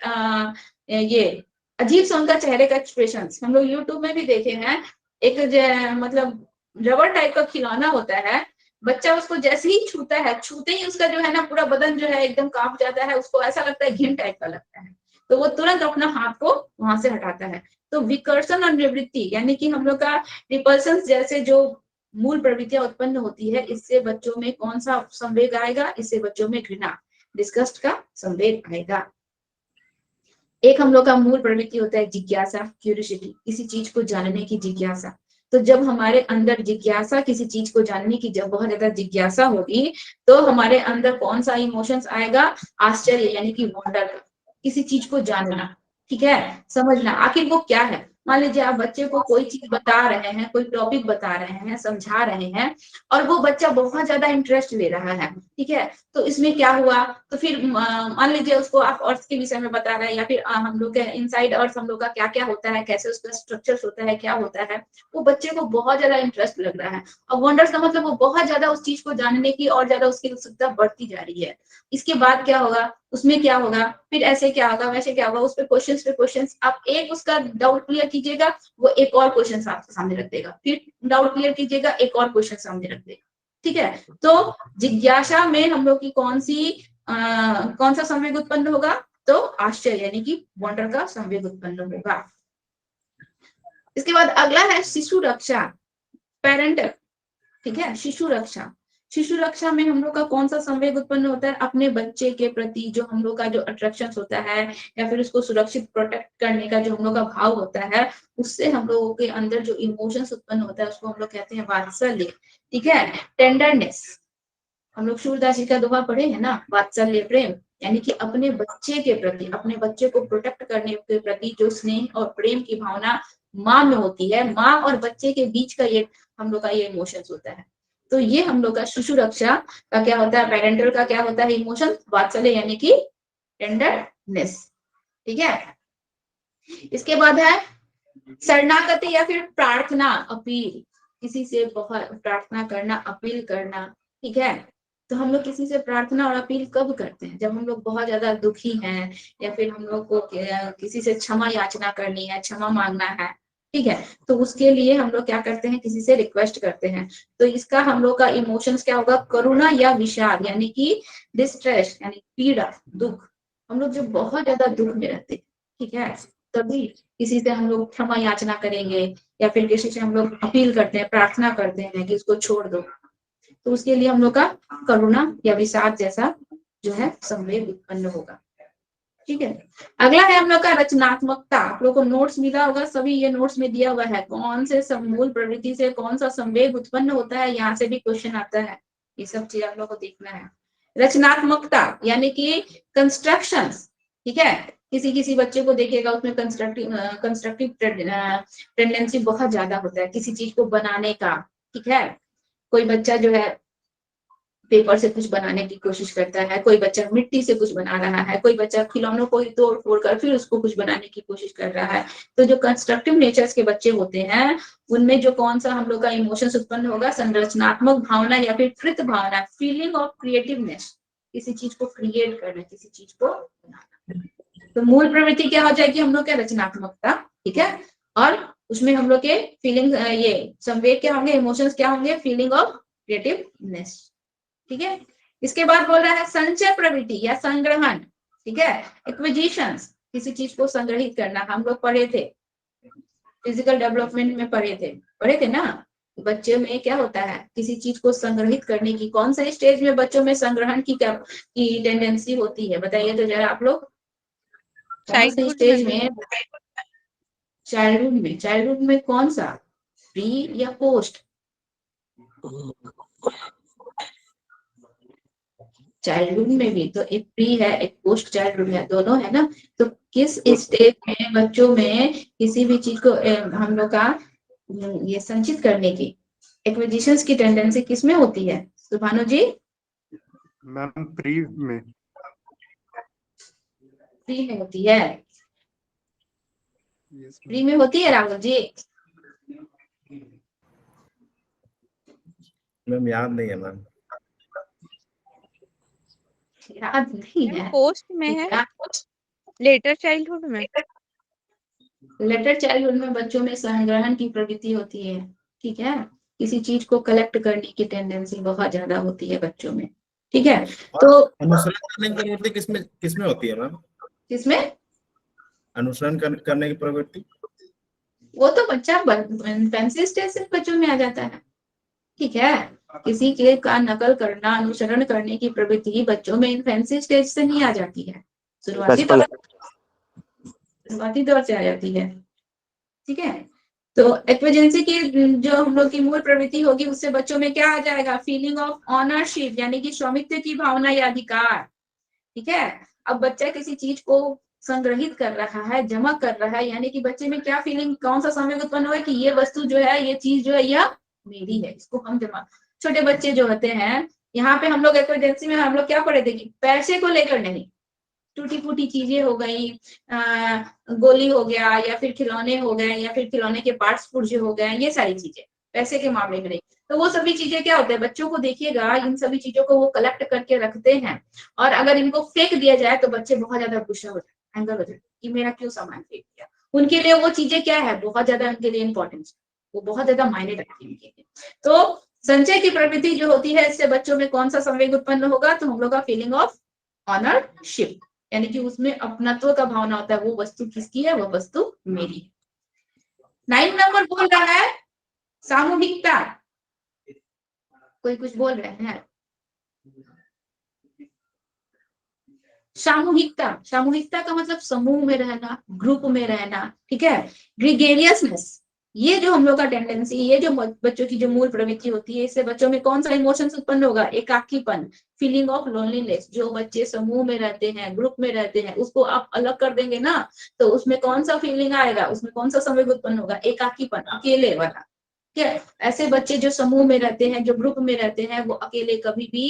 ये अजीब सा उनका चेहरे का एक्सप्रेशन हम लोग यूट्यूब में भी देखे हैं। एक मतलब रबर टाइप का खिलौना होता है, बच्चा उसको जैसे ही छूता है, छूते ही उसका जो है ना पूरा बदन जो है एकदम कांप जाता है, उसको ऐसा लगता है घिन टाइप का लगता है, तो वो तुरंत अपना हाथ को वहां से हटाता है। तो विकर्षण और निवृत्ति यानी कि हम लोग का रिपल्सन जैसे जो मूल प्रवृत्तियां उत्पन्न होती है, इससे बच्चों में कौन सा संवेग आएगा, इससे बच्चों में घृणा, डिस्गस्ट का संवेग आएगा। एक हम लोग का मूल प्रवृत्ति होता है जिज्ञासा, क्यूरियोसिटी, किसी चीज को जानने की जिज्ञासा। तो जब हमारे अंदर जिज्ञासा, किसी चीज को जानने की जब बहुत ज्यादा जिज्ञासा होगी, तो हमारे अंदर कौन सा इमोशंस आएगा, आश्चर्य यानी कि वंडर, किसी चीज को जानना, ठीक है, समझना आखिर वो क्या है। मान लीजिए आप बच्चे को कोई चीज बता रहे हैं, कोई टॉपिक बता रहे हैं, समझा रहे हैं, और वो बच्चा बहुत ज्यादा इंटरेस्ट ले रहा है, ठीक है। तो इसमें क्या हुआ, तो फिर मान लीजिए उसको आप अर्थ के विषय में बता रहे हैं, या फिर हम लोग के इनसाइड अर्थ हम लोग का क्या क्या होता है, कैसे उसका स्ट्रक्चर होता है, क्या होता है, वो बच्चे को बहुत ज्यादा इंटरेस्ट लग रहा है। और वंडर्स का मतलब वो बहुत ज्यादा उस चीज को जानने की और ज्यादा उसकी उत्सुकता बढ़ती जा रही है। इसके बाद क्या होगा, उसमें क्या होगा, फिर ऐसे क्या होगा, वैसे क्या होगा, उस पे क्वेश्चंस आप एक उसका डाउट क्लियर कीजिएगा, वो एक और क्वेश्चन आपके सामने रख देगा, फिर डाउट क्लियर कीजिएगा, एक और क्वेश्चन सामने रख देगा, ठीक है। तो जिज्ञासा में हम लोग की कौन सा संवेग उत्पन्न होगा, तो आश्चर्य यानी कि वंडर का संवेग उत्पन्न होगा। इसके बाद अगला है शिशु रक्षा, पेरेंटल, ठीक है। शिशु रक्षा, शिशु रक्षा में हम लोग का कौन सा संवेग उत्पन्न होता है, अपने बच्चे के प्रति जो हम लोग का जो अट्रैक्शन होता है, या फिर उसको सुरक्षित प्रोटेक्ट करने का जो हम लोग का भाव होता है, उससे हम लोगों के अंदर जो इमोशंस उत्पन्न होता है उसको हम लोग कहते हैं वात्सल्य, ठीक है, टेंडरनेस। हम लोग सूरदास जी का दोहा पढ़े हैं ना, वात्सल्य प्रेम, यानी कि अपने बच्चे के प्रति, अपने बच्चे को प्रोटेक्ट करने के प्रति जो स्नेह और प्रेम की भावना माँ में होती है, माँ और बच्चे के बीच का ये हम लोग का ये इमोशंस होता है। तो ये हम लोग का शिशु रक्षा का क्या होता है, पेरेंटल का क्या होता है इमोशन, वात्सल्य यानी कि टेंडरनेस, ठीक है। इसके बाद है शरणागति या फिर प्रार्थना, अपील, किसी से बहुत प्रार्थना करना, अपील करना, ठीक है। तो हम लोग किसी से प्रार्थना और अपील कब करते हैं? जब हम लोग बहुत ज्यादा दुखी हैं, या फिर हम लोग को किसी से क्षमा याचना करनी है, क्षमा मांगना है, ठीक है। तो उसके लिए हम लोग क्या करते हैं, किसी से रिक्वेस्ट करते हैं। तो इसका हम लोग का इमोशंस क्या होगा, करुणा या विषाद, यानी कि डिस्ट्रेस, यानी पीड़ा, दुख। हम लोग जब बहुत ज्यादा दुख में रहते हैं, ठीक है, तभी किसी से हम लोग क्षमा याचना करेंगे, या फिर किसी से हम लोग अपील करते हैं, प्रार्थना करते हैं कि इसको छोड़ दो। तो उसके लिए हम लोग का करुणा या विषाद जैसा जो है संवेग उत्पन्न होगा, ठीक है। अगला है हम लोग का रचनात्मकता। आप लोग को नोट्स मिला होगा, सभी ये नोट्स में दिया हुआ है, कौन से मूल प्रवृत्ति से कौन सा संवेग उत्पन्न होता है, यहाँ से भी क्वेश्चन आता है। ये सब चीज आप लोग को देखना है। रचनात्मकता यानी कि कंस्ट्रक्शन, ठीक है। किसी किसी बच्चे को देखिएगा, उसमें कंस्ट्रक्टिव टेंडेंसी बहुत ज्यादा होता है किसी चीज को बनाने का, ठीक है। कोई बच्चा जो है पेपर से कुछ बनाने की कोशिश करता है, कोई बच्चा मिट्टी से कुछ बना रहा है, कोई बच्चा खिलौनों को तोड़ फोड़ कर फिर उसको कुछ बनाने की कोशिश कर रहा है। तो जो कंस्ट्रक्टिव नेचर्स के बच्चे होते हैं, उनमें जो कौन सा हम लोग का इमोशंस उत्पन्न होगा, संरचनात्मक भावना या फिर कृत भावना, फीलिंग ऑफ क्रिएटिवनेस, किसी चीज को क्रिएट करना, किसी चीज को बनाना। तो मूल प्रवृत्ति क्या हो जाएगी हम लोग का, रचनात्मकता, ठीक है। और उसमें हम लोग के फीलिंग, ये संवेग क्या होंगे, इमोशंस क्या होंगे, फीलिंग ऑफ क्रिएटिवनेस, ठीक है। इसके बाद बोल रहा है संचय प्रवृत्ति या संग्रहण, ठीक है। एक्विजिशंस, किसी चीज को संग्रहित करना, हम लोग पढ़े थे फिजिकल डेवलपमेंट में, पढ़े थे ना। बच्चे में क्या होता है, किसी चीज को संग्रहित करने की, कौन से स्टेज में बच्चों में संग्रहण की टेंडेंसी होती है, बताइए तो जरा आप लोग। कौन से स्टेज में? चाइल्डहुड में कौन सा, प्री या पोस्ट? चाइल्डहुड में भी तो एक प्री है, एक पोस्ट चाइल्डहुड है, दोनों है ना। तो किस स्टेज में बच्चों में किसी भी चीज को हम लोग का ये संचित करने की, एक्विजिशंस की टेंडेंसी किस में होती है सुभानु जी? मैम प्री में। प्री में होती है, प्री में होती है राहुल जी? मैम याद नहीं है मैम। याद नहीं है, पोस्ट में है, लेटर चाइल्डहुड में। लेटर चाइल्डहुड में बच्चों में संग्रहण की प्रवृत्ति होती है, ठीक है। किसी चीज को कलेक्ट करने की टेंडेंसी बहुत ज्यादा होती है बच्चों में, ठीक है। तो अनुसरण करने की प्रवृत्ति किसमें होती है मैम? किसमें अनुसरण करने की प्रवृत्ति? वो तो बच्चा फैंसी स्टेज से बच्चों में आ जाता है, ठीक है। किसी के का नकल करना, अनुसरण करने की प्रवृत्ति बच्चों में फैंसी स्टेज से नहीं आ जाती है, शुरुआती दौर से आ जाती है, ठीक है। तो एक्विजेंसी की जो हम लोग की मूल प्रवृत्ति होगी, उससे बच्चों में क्या आ जाएगा, फीलिंग ऑफ ऑनरशिप, यानी कि स्वामित्व की भावना या अधिकार, ठीक है। अब बच्चा किसी चीज को संग्रहित कर रहा है, जमा कर रहा है, यानी कि बच्चे में क्या फीलिंग, कौन सा संवेग उत्पन्न हुआ कि ये वस्तु जो है, ये चीज जो है, यह मेरी है, इसको हम जमा। छोटे बच्चे जो होते हैं, यहाँ पे हम लोग एक्विजेंसी में हम लोग क्या पढ़े थे कि पैसे को लेकर नहीं, टूटी फूटी चीजें हो गई, गोली हो गया, या फिर खिलौने हो गए, या फिर खिलौने के पार्ट्स पुर्जे हो गए, ये सारी चीजें पैसे के मामले में नहीं। तो वो सभी चीजें क्या होते हैं, बच्चों को देखिएगा, इन सभी चीजों को वो कलेक्ट करके रखते हैं, और अगर इनको फेंक दिया जाए तो बच्चे बहुत ज्यादा गुस्सा हो जाते हैं, एंगर हो जाते हैं कि मेरा क्यों सामान फेंक दिया। उनके लिए वो चीजें क्या है, बहुत ज्यादा उनके लिए इंपॉर्टेंट, वो बहुत ज्यादा मायने रखती है उनके लिए। तो संचय की प्रवृत्ति जो होती है, इससे बच्चों में कौन सा संवेग उत्पन्न होगा, तो हम लोग का फीलिंग ऑफ ऑनरशिप, यानी कि उसमें अपनत्व का भावना होता है, वो वस्तु किसकी है, वो वस्तु मेरी है। 9 नंबर बोल रहा है सामूहिकता, कोई कुछ बोल रहे हैं? सामूहिकता का मतलब समूह में रहना, ग्रुप में रहना, ठीक है। ग्रीगेरियसनेस, ये जो हम लोग का टेंडेंसी, ये जो बच्चों की जो मूल प्रवृत्ति होती है, इससे बच्चों में कौन सा इमोशंस उत्पन्न होगा, एकाकीपन, फीलिंग ऑफ लोनलीनेस। जो बच्चे समूह में रहते हैं, ग्रुप में रहते हैं, उसको आप अलग कर देंगे ना, तो उसमें कौन सा फीलिंग आएगा, उसमें कौन सा संवेग उत्पन्न होगा, एकाकीपन, अकेले वाला, ठीक है। ऐसे बच्चे जो समूह में रहते हैं, जो ग्रुप में रहते हैं, वो अकेले कभी भी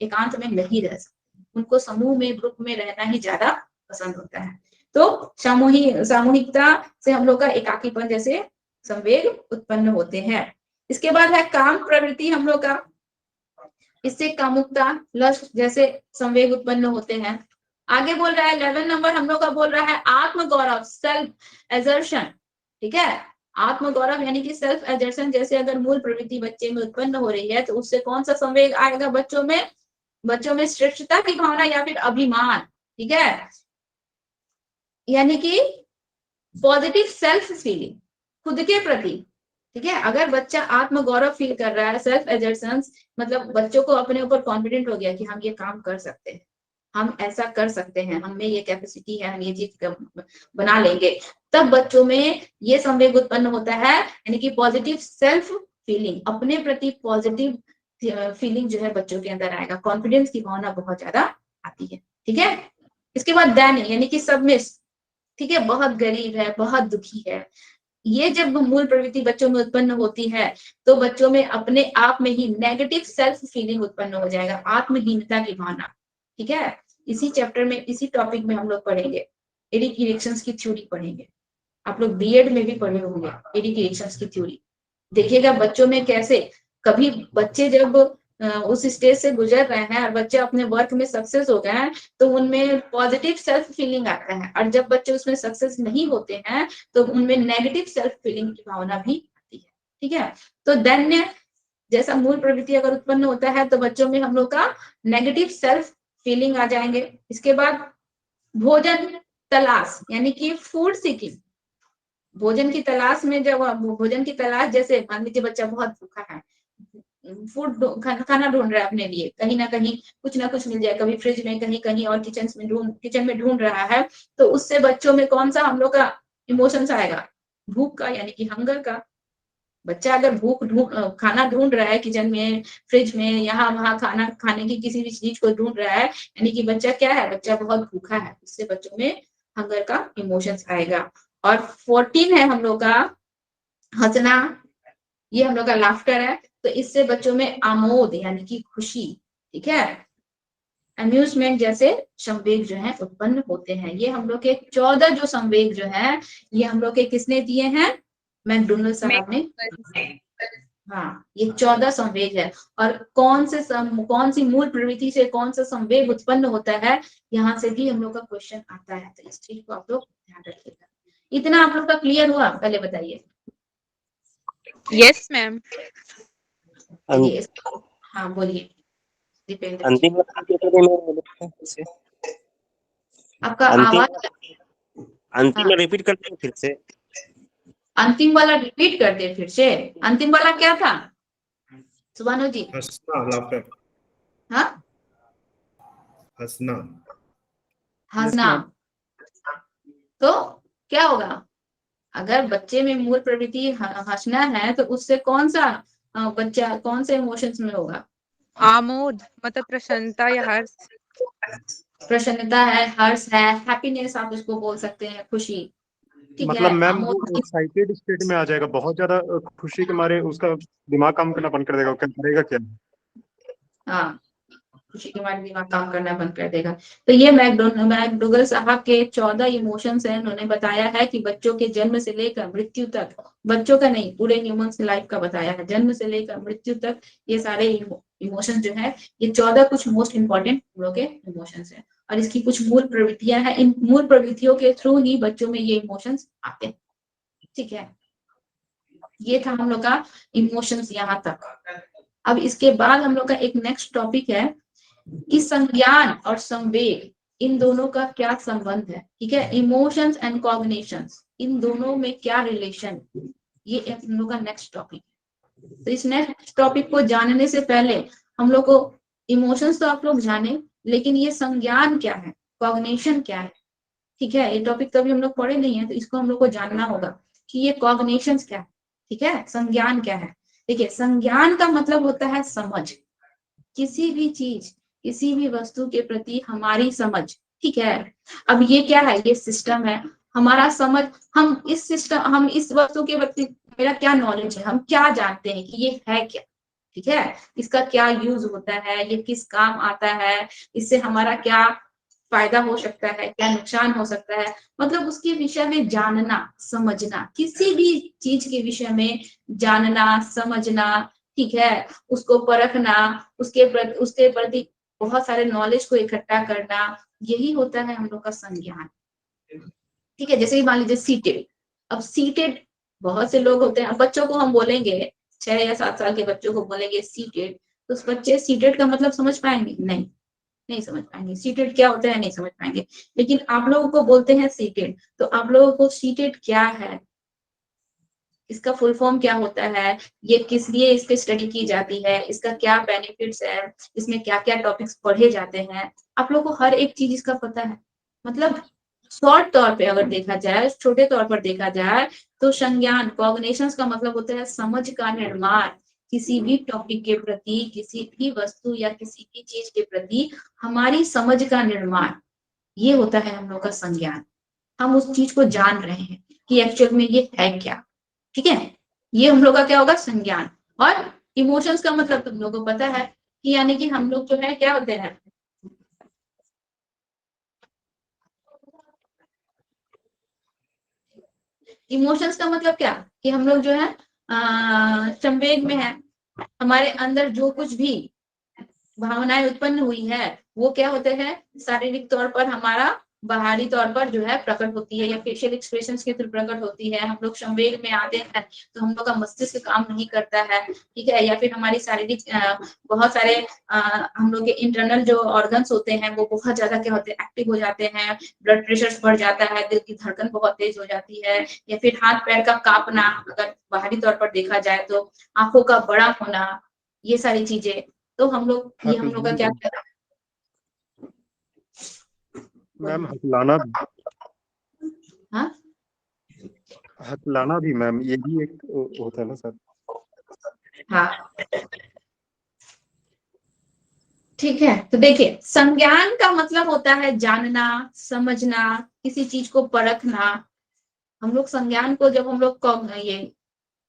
एकांत में नहीं रह सकते, उनको समूह में, ग्रुप में रहना ही ज्यादा पसंद होता है। तो सामूहिकता से हम लोग का एकाकीपन जैसे संवेग उत्पन्न होते हैं। इसके बाद है काम प्रवृत्ति हम लोग का, इससे कामुकता, लस्ट जैसे संवेग उत्पन्न होते हैं। आगे बोल रहा है 11 नंबर हम लोग का बोल रहा है आत्मगौरव, सेल्फ एजर्शन, ठीक है। आत्मगौरव यानी कि सेल्फ एजर्शन, जैसे अगर मूल प्रवृत्ति बच्चे में उत्पन्न हो रही है तो उससे कौन सा संवेग आएगा बच्चों में श्रेष्ठता की भावना या फिर अभिमान, ठीक है, यानी कि पॉजिटिव सेल्फ फीलिंग खुद के प्रति, ठीक है। अगर बच्चा आत्मगौरव फील कर रहा है, सेल्फ एजर्शन मतलब बच्चों को अपने ऊपर कॉन्फिडेंट हो गया कि हम ये काम कर सकते हैं, हम ऐसा कर सकते हैं, हम में ये कैपेसिटी है, हम ये चीज बना लेंगे, तब बच्चों में ये संवेग उत्पन्न होता है, यानी कि पॉजिटिव सेल्फ फीलिंग, अपने प्रति पॉजिटिव फीलिंग जो है बच्चों के अंदर आएगा, कॉन्फिडेंस की भावना बहुत ज्यादा आती है, ठीक है। इसके बाद दैन्य यानी कि सबमिस, ठीक है, बहुत गरीब है, बहुत दुखी है, ये जब मूल प्रवृत्ति बच्चों में उत्पन्न होती है तो बच्चों में अपने आप में ही नेगेटिव सेल्फ फीलिंग उत्पन्न हो जाएगा, आत्महीनता की भावना, ठीक है। इसी चैप्टर में, इसी टॉपिक में हम लोग पढ़ेंगे, एरिक इरिक्सन्स की थ्योरी पढ़ेंगे, आप लोग बीएड में भी पढ़े होंगे एरिक इरिक्सन्स की थ्योरी। देखिएगा बच्चों में कैसे, कभी बच्चे जब उस स्टेज से गुजर रहे हैं और बच्चे अपने वर्क में सक्सेस हो गए हैं तो उनमें पॉजिटिव सेल्फ फीलिंग आता है, और जब बच्चे उसमें सक्सेस नहीं होते हैं तो उनमें नेगेटिव सेल्फ फीलिंग की भावना भी आती है, ठीक है। तो दैन्य जैसा मूल प्रवृत्ति अगर उत्पन्न होता है तो बच्चों में हम लोग का नेगेटिव सेल्फ फीलिंग आ जाएंगे। इसके बाद भोजन तलाश यानी कि फूड सीकिंग, भोजन की तलाश में, जब भोजन की तलाश, जैसे मान लीजिए बच्चा बहुत भूखा है, फूड खाना ढूंढ रहा है अपने लिए, कहीं ना कहीं कुछ ना कुछ मिल जाए, कभी फ्रिज में, कहीं कहीं और किचन में ढूंढ रहा है, तो उससे बच्चों में कौन सा हम लोग का इमोशंस आएगा, भूख का, यानी कि हंगर का। बच्चा अगर खाना ढूंढ रहा है किचन में, फ्रिज में, यहाँ वहां खाना खाने की किसी भी चीज को ढूंढ रहा है, यानी कि बच्चा क्या है, बच्चा बहुत भूखा है, उससे बच्चों में हंगर का इमोशंस आएगा। और 14 है हम लोग का हंसना, ये हम लोग का लाफ्टर है, तो इससे बच्चों में आमोद यानी कि खुशी, ठीक है, अम्यूजमेंट जैसे संवेग जो है उत्पन्न होते हैं। ये हम लोग के 14 जो संवेग जो है, ये हम लोग के किसने दिए हैं, मैकडोनल्ड साहब ने। हाँ, ये 14 संवेग है, और कौन सी मूल प्रवृत्ति से कौन सा संवेग उत्पन्न होता है, यहाँ से भी हम लोग का क्वेश्चन आता है, तो इस चीज को आप लोग ध्यान रखिएगा। इतना आप लोग का क्लियर हुआ, पहले बताइए। Yes ma'am. हाँ बोलिए दीपेंद्र। अंतिम आपका आवाज, अंतिम में रिपीट करते हैं फिर से। अंतिम वाला रिपीट कर दे फिर से। अंतिम वाला क्या था सुभानु जी? हंसना, लाफ्टर, हाँ, हंसना, हंसना। तो क्या होगा, अगर बच्चे में मूल प्रवृत्ति हंसना है तो उससे कौन सा बच्चा कौन से इमोशंस में होगा, आमोद मतलब प्रसन्नता या हर्ष, प्रसन्नता है, हर्ष है, हैप्पीनेस आप इसको बोल सकते हैं, खुशी, ठीक मतलब है। मैम वो आमोद, एक्साइटेड स्टेट में आ जाएगा, बहुत ज्यादा खुशी के मारे उसका दिमाग काम करना बंद कर देगा, क्या करेगा क्या। हाँ, खुशी के मारे दिमाग काम करना बंद कर देगा। तो ये मैकडोगल साहब के 14 इमोशंस हैं, उन्होंने बताया है कि बच्चों के जन्म से लेकर मृत्यु तक, बच्चों का नहीं पूरे ह्यूमंस लाइफ का बताया है, जन्म से लेकर मृत्यु तक ये सारे इमोशन जो है, ये 14 कुछ मोस्ट इंपॉर्टेंट हम लोग के इमोशंस है, और इसकी कुछ मूल प्रवृत्तियां हैं, इन मूल प्रवृत्तियों के थ्रू ही बच्चों में ये इमोशंस आते हैं, ठीक है। ये था हम लोग का इमोशंस यहाँ तक। अब इसके बाद हम लोग का एक नेक्स्ट टॉपिक है कि संज्ञान और संवेग, इन दोनों का क्या संबंध है, ठीक है। इमोशंस एंड कॉग्निशंस, इन दोनों में क्या रिलेशन, ये हम लोग का नेक्स्ट टॉपिक है। तो इस नेक्स्ट टॉपिक को जानने से पहले हम लोग को इमोशंस तो आप लोग जाने, लेकिन ये संज्ञान क्या है, कॉग्निशन क्या है, ठीक है। ये टॉपिक तो अभी हम लोग पढ़े नहीं है, तो इसको हम लोग को जानना होगा कि ये कॉग्निशंस क्या है, ठीक है, संज्ञान क्या है। देखिए, संज्ञान का मतलब होता है समझ, किसी भी चीज, किसी भी वस्तु के प्रति हमारी समझ, ठीक है। अब ये क्या है, ये सिस्टम है, हमारा समझ, हम इस सिस्टम, हम इस वस्तु के प्रति मेरा क्या नॉलेज है, हम क्या जानते हैं कि ये है क्या, ठीक है, इसका क्या यूज होता है, ये किस काम आता है, इससे हमारा क्या फायदा हो सकता है, क्या नुकसान हो सकता है, मतलब उसके विषय में जानना समझना, किसी भी चीज के विषय में जानना समझना, ठीक है, उसको परखना, उसके प्रति बहुत सारे नॉलेज को इकट्ठा करना, यही होता है हम लोग का संज्ञान। ठीक है, जैसे कि मान लीजिए सीटेड, अब सीटेड बहुत से लोग होते हैं, अब बच्चों को हम बोलेंगे 6 या 7 साल के बच्चों को बोलेंगे सीटेड, तो उस बच्चे सीटेड का मतलब समझ पाएंगे? नहीं समझ पाएंगे। सीटेड क्या होता है नहीं समझ पाएंगे। लेकिन आप लोगों को बोलते हैं सीटेड, तो आप लोगों को सीटेड क्या है, इसका फुल फॉर्म क्या होता है, ये किस लिए इसकी स्टडी की जाती है, इसका क्या बेनिफिट्स है, इसमें क्या क्या टॉपिक्स पढ़े जाते हैं, आप लोग को हर एक चीज इसका पता है। मतलब शॉर्ट तौर पे अगर देखा जाए, छोटे तौर पर देखा जाए, तो संज्ञान कॉग्निशंस का मतलब होता है समझ का निर्माण, किसी भी टॉपिक के प्रति, किसी भी वस्तु या किसी भी चीज के प्रति हमारी समझ का निर्माण, ये होता है हम लोग का संज्ञान। हम उस चीज को जान रहे हैं कि एक्चुअल में ये है क्या, ठीक है, ये हम लोग का क्या होगा संज्ञान। और इमोशंस का मतलब तुम लोगों को पता है कि यानी कि हम लोग जो है क्या होते हैं, इमोशंस का मतलब क्या कि हम लोग जो है संवेग में है, हमारे अंदर जो कुछ भी भावनाएं उत्पन्न हुई है वो क्या होते हैं, शारीरिक तौर पर हमारा बाहरी तौर पर जो है प्रकट होती है या फेशियल एक्सप्रेशंस के थ्रू प्रकट होती है। हम लोग संवेग में आते हैं तो हम लोग का मस्तिष्क काम नहीं करता है, ठीक है, या फिर हमारी शारीरिक बहुत सारे हम लोग के इंटरनल जो ऑर्गन्स होते हैं वो बहुत ज्यादा क्या होते हैं, एक्टिव हो जाते हैं, ब्लड प्रेशर बढ़ जाता है, दिल की धड़कन बहुत तेज हो जाती है, या फिर हाथ पैर का कांपना, अगर बाहरी तौर पर देखा जाए तो आंखों का बड़ा होना, ये सारी चीजें, तो हम लोग ये हम लोग का क्या कहता है मैम हकलाना भी, हाँ हकलाना भी मैम ये भी एक होता है ना सर? हाँ ठीक है, तो देखिए संज्ञान का मतलब होता है जानना समझना, किसी चीज को परखना। हम लोग संज्ञान को जब हम लोग ये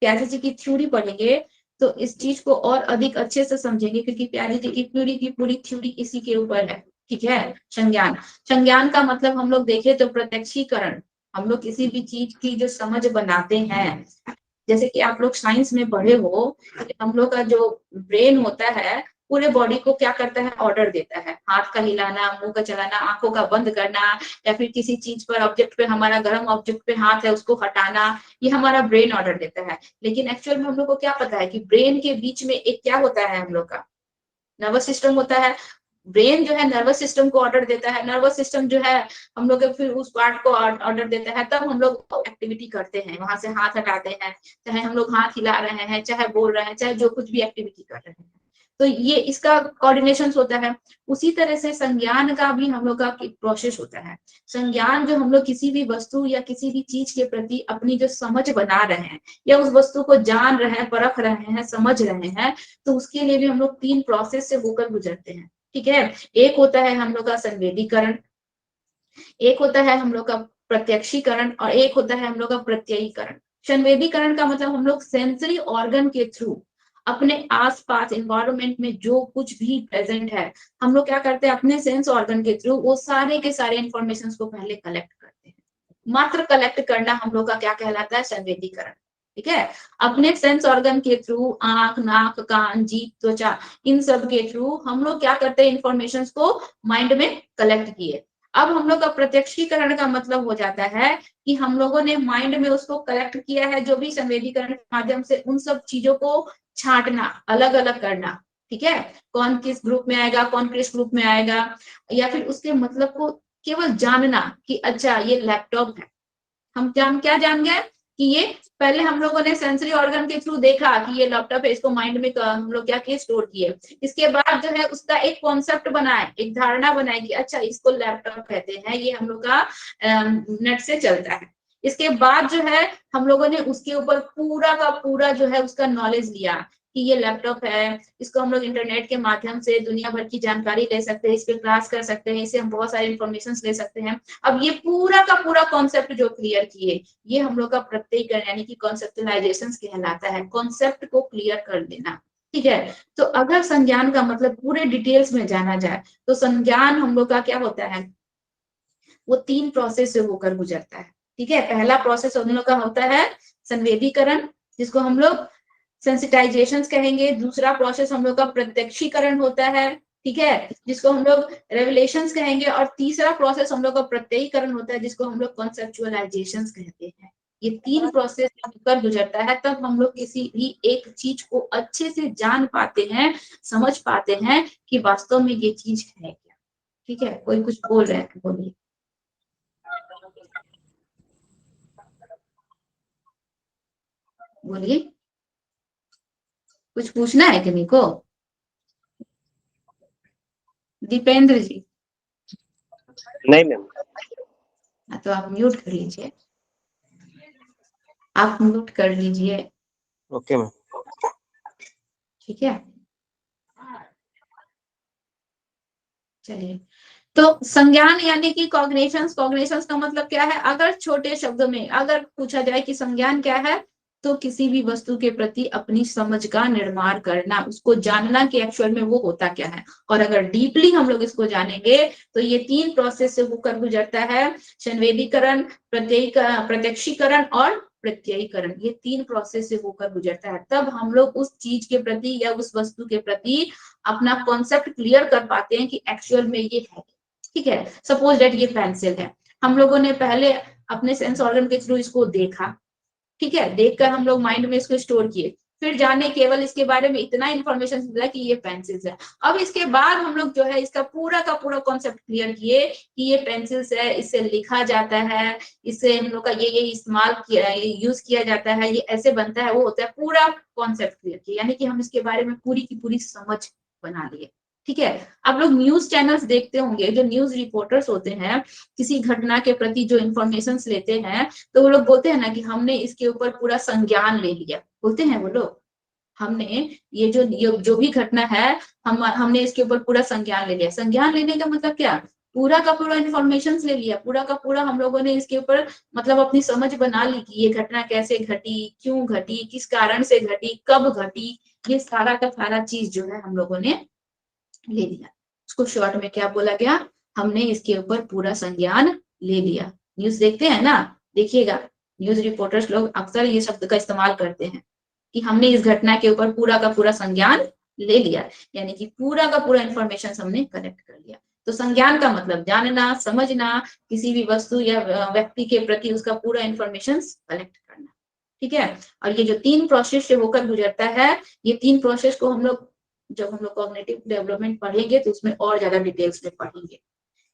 प्यारे जी की थ्योरी पढ़ेंगे तो इस चीज को और अधिक अच्छे से समझेंगे, क्योंकि प्यारे जी की पूरी थ्योरी इसी के ऊपर है, ठीक है। संज्ञान का मतलब हम लोग देखें तो प्रत्यक्षीकरण, हम लोग किसी भी चीज की जो समझ बनाते हैं, जैसे कि आप लोग साइंस में पढ़े हो, हम लोग का जो ब्रेन होता है पूरे बॉडी को क्या करता है, ऑर्डर देता है, हाथ का हिलाना, मुंह का चलाना, आंखों का बंद करना, या फिर किसी चीज पर ऑब्जेक्ट पे, हमारा गर्म ऑब्जेक्ट पे हाथ है उसको हटाना, ये हमारा ब्रेन ऑर्डर देता है। लेकिन एक्चुअल में हम लोग को क्या पता है कि ब्रेन के बीच में एक क्या होता है, हम लोग का नर्वस सिस्टम होता है। ब्रेन जो है नर्वस सिस्टम को ऑर्डर देता है, नर्वस सिस्टम जो है हम लोग फिर उस पार्ट को ऑर्डर देता है, तब हम लोग एक्टिविटी करते हैं, वहां से हाथ हटाते हैं, चाहे हम लोग हाथ हिला रहे हैं, चाहे बोल रहे हैं, चाहे जो कुछ भी एक्टिविटी कर रहे हैं, तो ये इसका कोऑर्डिनेशन होता है। उसी तरह से संज्ञान का भी हम लोग का प्रोसेस होता है। संज्ञान जो हम लोग किसी भी वस्तु या किसी भी चीज के प्रति अपनी जो समझ बना रहे हैं या उस वस्तु को जान रहे हैं, परख रहे हैं, समझ रहे हैं, तो उसके लिए भी हम लोग 3 प्रोसेस से होकर गुजरते हैं, ठीक है। एक होता है हम लोग का संवेदीकरण, एक होता है हम लोग का प्रत्यक्षीकरण, और एक होता है हम लोग का प्रत्ययीकरण। संवेदीकरण का मतलब हम लोग सेंसरी ऑर्गन के थ्रू अपने आसपास एनवायरनमेंट में जो कुछ भी प्रेजेंट है, हम लोग क्या करते हैं, अपने सेंस ऑर्गन के थ्रू वो सारे के सारे इंफॉर्मेशन को पहले कलेक्ट करते हैं। मात्र कलेक्ट करना हम लोग का क्या कहलाता है, संवेदीकरण, ठीक है। अपने सेंस ऑर्गन के थ्रू आंख, नाक, कान, जीभ, त्वचा, इन सब के थ्रू हम लोग क्या करते हैं, इंफॉर्मेशन को माइंड में कलेक्ट किए। अब हम लोग का प्रत्यक्षीकरण का मतलब हो जाता है कि हम लोगों ने माइंड में उसको कलेक्ट किया है, जो भी संवेदीकरण के माध्यम से उन सब चीजों को छांटना, अलग अलग करना, ठीक है, कौन किस ग्रुप में आएगा, कौन किस ग्रुप में आएगा, या फिर उसके मतलब को केवल जानना कि अच्छा ये लैपटॉप है। हम क्या जान गए कि ये, पहले हम लोगों ने सेंसरी ऑर्गन के थ्रू देखा कि ये लैपटॉप है, इसको माइंड में हम लोग क्या किए, स्टोर किए। इसके बाद जो है उसका एक कॉन्सेप्ट बनाए, एक धारणा बनाए कि अच्छा इसको लैपटॉप कहते हैं, ये हम लोग का नेट से चलता है। इसके बाद जो है हम लोगों ने उसके ऊपर पूरा का पूरा जो है उसका नॉलेज लिया कि ये लैपटॉप है, इसको हम लोग इंटरनेट के माध्यम से दुनिया भर की जानकारी ले सकते हैं, इस पे क्लास कर सकते हैं, इससे हम बहुत सारे इंफॉर्मेशन ले सकते हैं। अब ये पूरा का पूरा कॉन्सेप्ट जो क्लियर किए, ये हम लोग का प्रत्ययीकरण यानी कि कॉन्सेप्टलाइजेशन कहलाता है, कॉन्सेप्ट को क्लियर कर देना, ठीक है। तो अगर संज्ञान का मतलब पूरे डिटेल्स में जाना जाए तो संज्ञान हम लोग का क्या होता है, वो 3 प्रोसेस से होकर गुजरता है। ठीक है, पहला प्रोसेस हम लोग का होता है संवेदीकरण, जिसको हम लोग सेंसिटाइजेशन कहेंगे। दूसरा प्रोसेस हम लोग का प्रत्यक्षीकरण होता है, ठीक है, जिसको हम लोग रेवलेशंस कहेंगे। और तीसरा प्रोसेस हम लोग का प्रत्ययीकरण होता है, जिसको हम लोग कॉन्सेप्चुअलाइजेशन कहते हैं। ये 3 प्रोसेस होकर गुजरता है, तब हम लोग किसी भी एक चीज को अच्छे से जान पाते हैं, समझ पाते हैं कि वास्तव में ये चीज है क्या। ठीक है, कोई कुछ बोल रहे हैं, बोलिए। बोलिए, कुछ पूछना है किन्हीं को? दीपेंद्र जी, नहीं मैम। तो आप म्यूट कर लीजिए, आप म्यूट कर लीजिए। Okay ma'am. ठीक है, चलिए। तो संज्ञान यानी कि कॉग्निशंस। कॉग्निशंस का मतलब क्या है? अगर छोटे शब्दों में अगर पूछा जाए कि संज्ञान क्या है, तो किसी भी वस्तु के प्रति अपनी समझ का निर्माण करना, उसको जानना कि एक्चुअल में वो होता क्या है। और अगर डीपली हम लोग इसको जानेंगे तो ये 3 प्रोसेस से होकर गुजरता है, संवेदीकरण, प्रत्यक्षीकरण और प्रत्ययीकरण। ये 3 प्रोसेस से होकर गुजरता है, तब हम लोग उस चीज के प्रति या उस वस्तु के प्रति अपना कॉन्सेप्ट क्लियर कर पाते हैं कि एक्चुअल में ये है। ठीक है, सपोज दैट ये पेंसिल है, हम लोगों ने पहले अपने सेंस ऑर्गन के थ्रू इसको देखा, ठीक है, देखकर हम लोग माइंड में इसको स्टोर किए, फिर जाने केवल इसके बारे में इतना इन्फॉर्मेशन मिला कि ये पेंसिल है। अब इसके बाद हम लोग जो है इसका पूरा का पूरा कॉन्सेप्ट क्लियर किए कि ये पेंसिल है, इससे लिखा जाता है, इससे हम लोग का ये इस्तेमाल किया, ये यूज किया जाता है, ये ऐसे बनता है, वो होता है, पूरा कॉन्सेप्ट क्लियर किया, यानी कि हम इसके बारे में पूरी की पूरी समझ बना लिए। ठीक है, आप लोग न्यूज चैनल्स देखते होंगे, जो न्यूज रिपोर्टर्स होते हैं, किसी घटना के प्रति जो इन्फॉर्मेशन लेते हैं, तो वो लोग बोलते हैं ना कि हमने इसके ऊपर पूरा संज्ञान ले लिया, बोलते हैं वो लोग, हमने ये जो भी घटना है, हमने इसके ऊपर पूरा संज्ञान ले लिया। संज्ञान लेने का मतलब क्या? पूरा का पूरा इन्फॉर्मेशन ले लिया, पूरा का पूरा हम लोगों ने इसके ऊपर मतलब अपनी समझ बना ली कि ये घटना कैसे घटी, क्यों घटी, किस कारण से घटी, कब घटी, ये सारा का सारा चीज जो है हम लोगों ने ले लिया। उसको शॉर्ट में क्या बोला गया? हमने इसके ऊपर पूरा संज्ञान ले लिया। न्यूज देखते हैं ना, देखिएगा, न्यूज रिपोर्टर्स लोग अक्सर ये शब्द का इस्तेमाल करते हैं कि हमने इस घटना के ऊपर पूरा का पूरा संज्ञान ले लिया, यानी कि पूरा का पूरा इंफॉर्मेशन हमने कलेक्ट कर लिया। तो संज्ञान का मतलब जानना, समझना, किसी भी वस्तु या व्यक्ति के प्रति उसका पूरा इंफॉर्मेशन कलेक्ट करना। ठीक है, और ये जो 3 प्रोसेस से होकर गुजरता है, ये 3 प्रोसेस को हम लोग जब हम लोग कॉग्निटिव डेवलपमेंट पढ़ेंगे तो उसमें और ज्यादा डिटेल्स में पढ़ेंगे,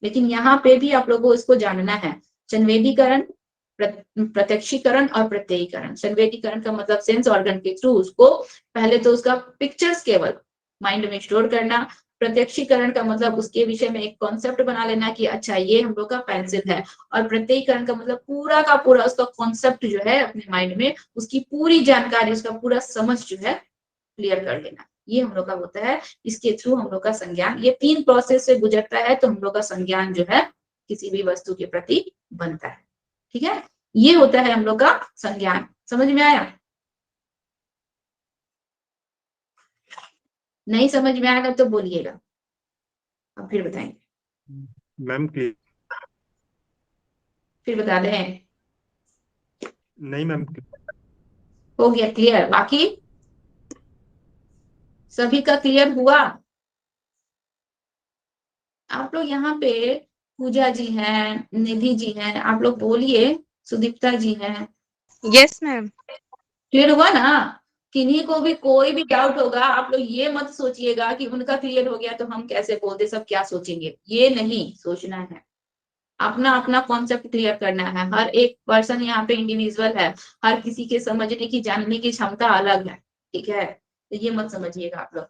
लेकिन यहाँ पे भी आप लोगों को इसको जानना है। संवेदीकरण, प्रत्यक्षीकरण और प्रत्ययीकरण। संवेदीकरण का मतलब सेंस ऑर्गन के थ्रू उसको पहले तो उसका पिक्चर्स केवल माइंड में स्टोर करना। प्रत्यक्षीकरण का मतलब उसके विषय में एक कॉन्सेप्ट बना लेना कि अच्छा ये हम लोग का पेंसिल है। और प्रत्ययीकरण का मतलब पूरा का पूरा उसका कॉन्सेप्ट जो है अपने माइंड में, उसकी पूरी जानकारी, उसका पूरा समझ जो है क्लियर कर लेना, ये हम लोग का होता है। इसके थ्रू हम लोग का संज्ञान, ये 3 प्रोसेस से गुजरता है, तो हम लोग का संज्ञान जो है किसी भी वस्तु के प्रति बनता है। ठीक है, ये होता है हम लोग का संज्ञान। समझ में आया? नहीं समझ में आएगा तो बोलिएगा, अब फिर बताएंगे। मैम फिर बता दें? नहीं मैम, हो गया क्लियर? बाकी सभी का क्लियर हुआ? आप लोग यहाँ पे पूजा जी हैं, निधि जी हैं, आप लोग बोलिए, सुदीप्ता जी हैं, यस मैम। क्लियर हुआ ना? किन्हीं को भी कोई भी डाउट होगा, आप लोग ये मत सोचिएगा कि उनका क्लियर हो गया तो हम कैसे बोलते, सब क्या सोचेंगे, ये नहीं सोचना है। अपना अपना कॉन्सेप्ट क्लियर करना है। हर एक पर्सन यहाँ पे इंडिविजुअल है, हर किसी के समझने की, जानने की क्षमता अलग है। ठीक है, तो ये मत समझिएगा आप लोग।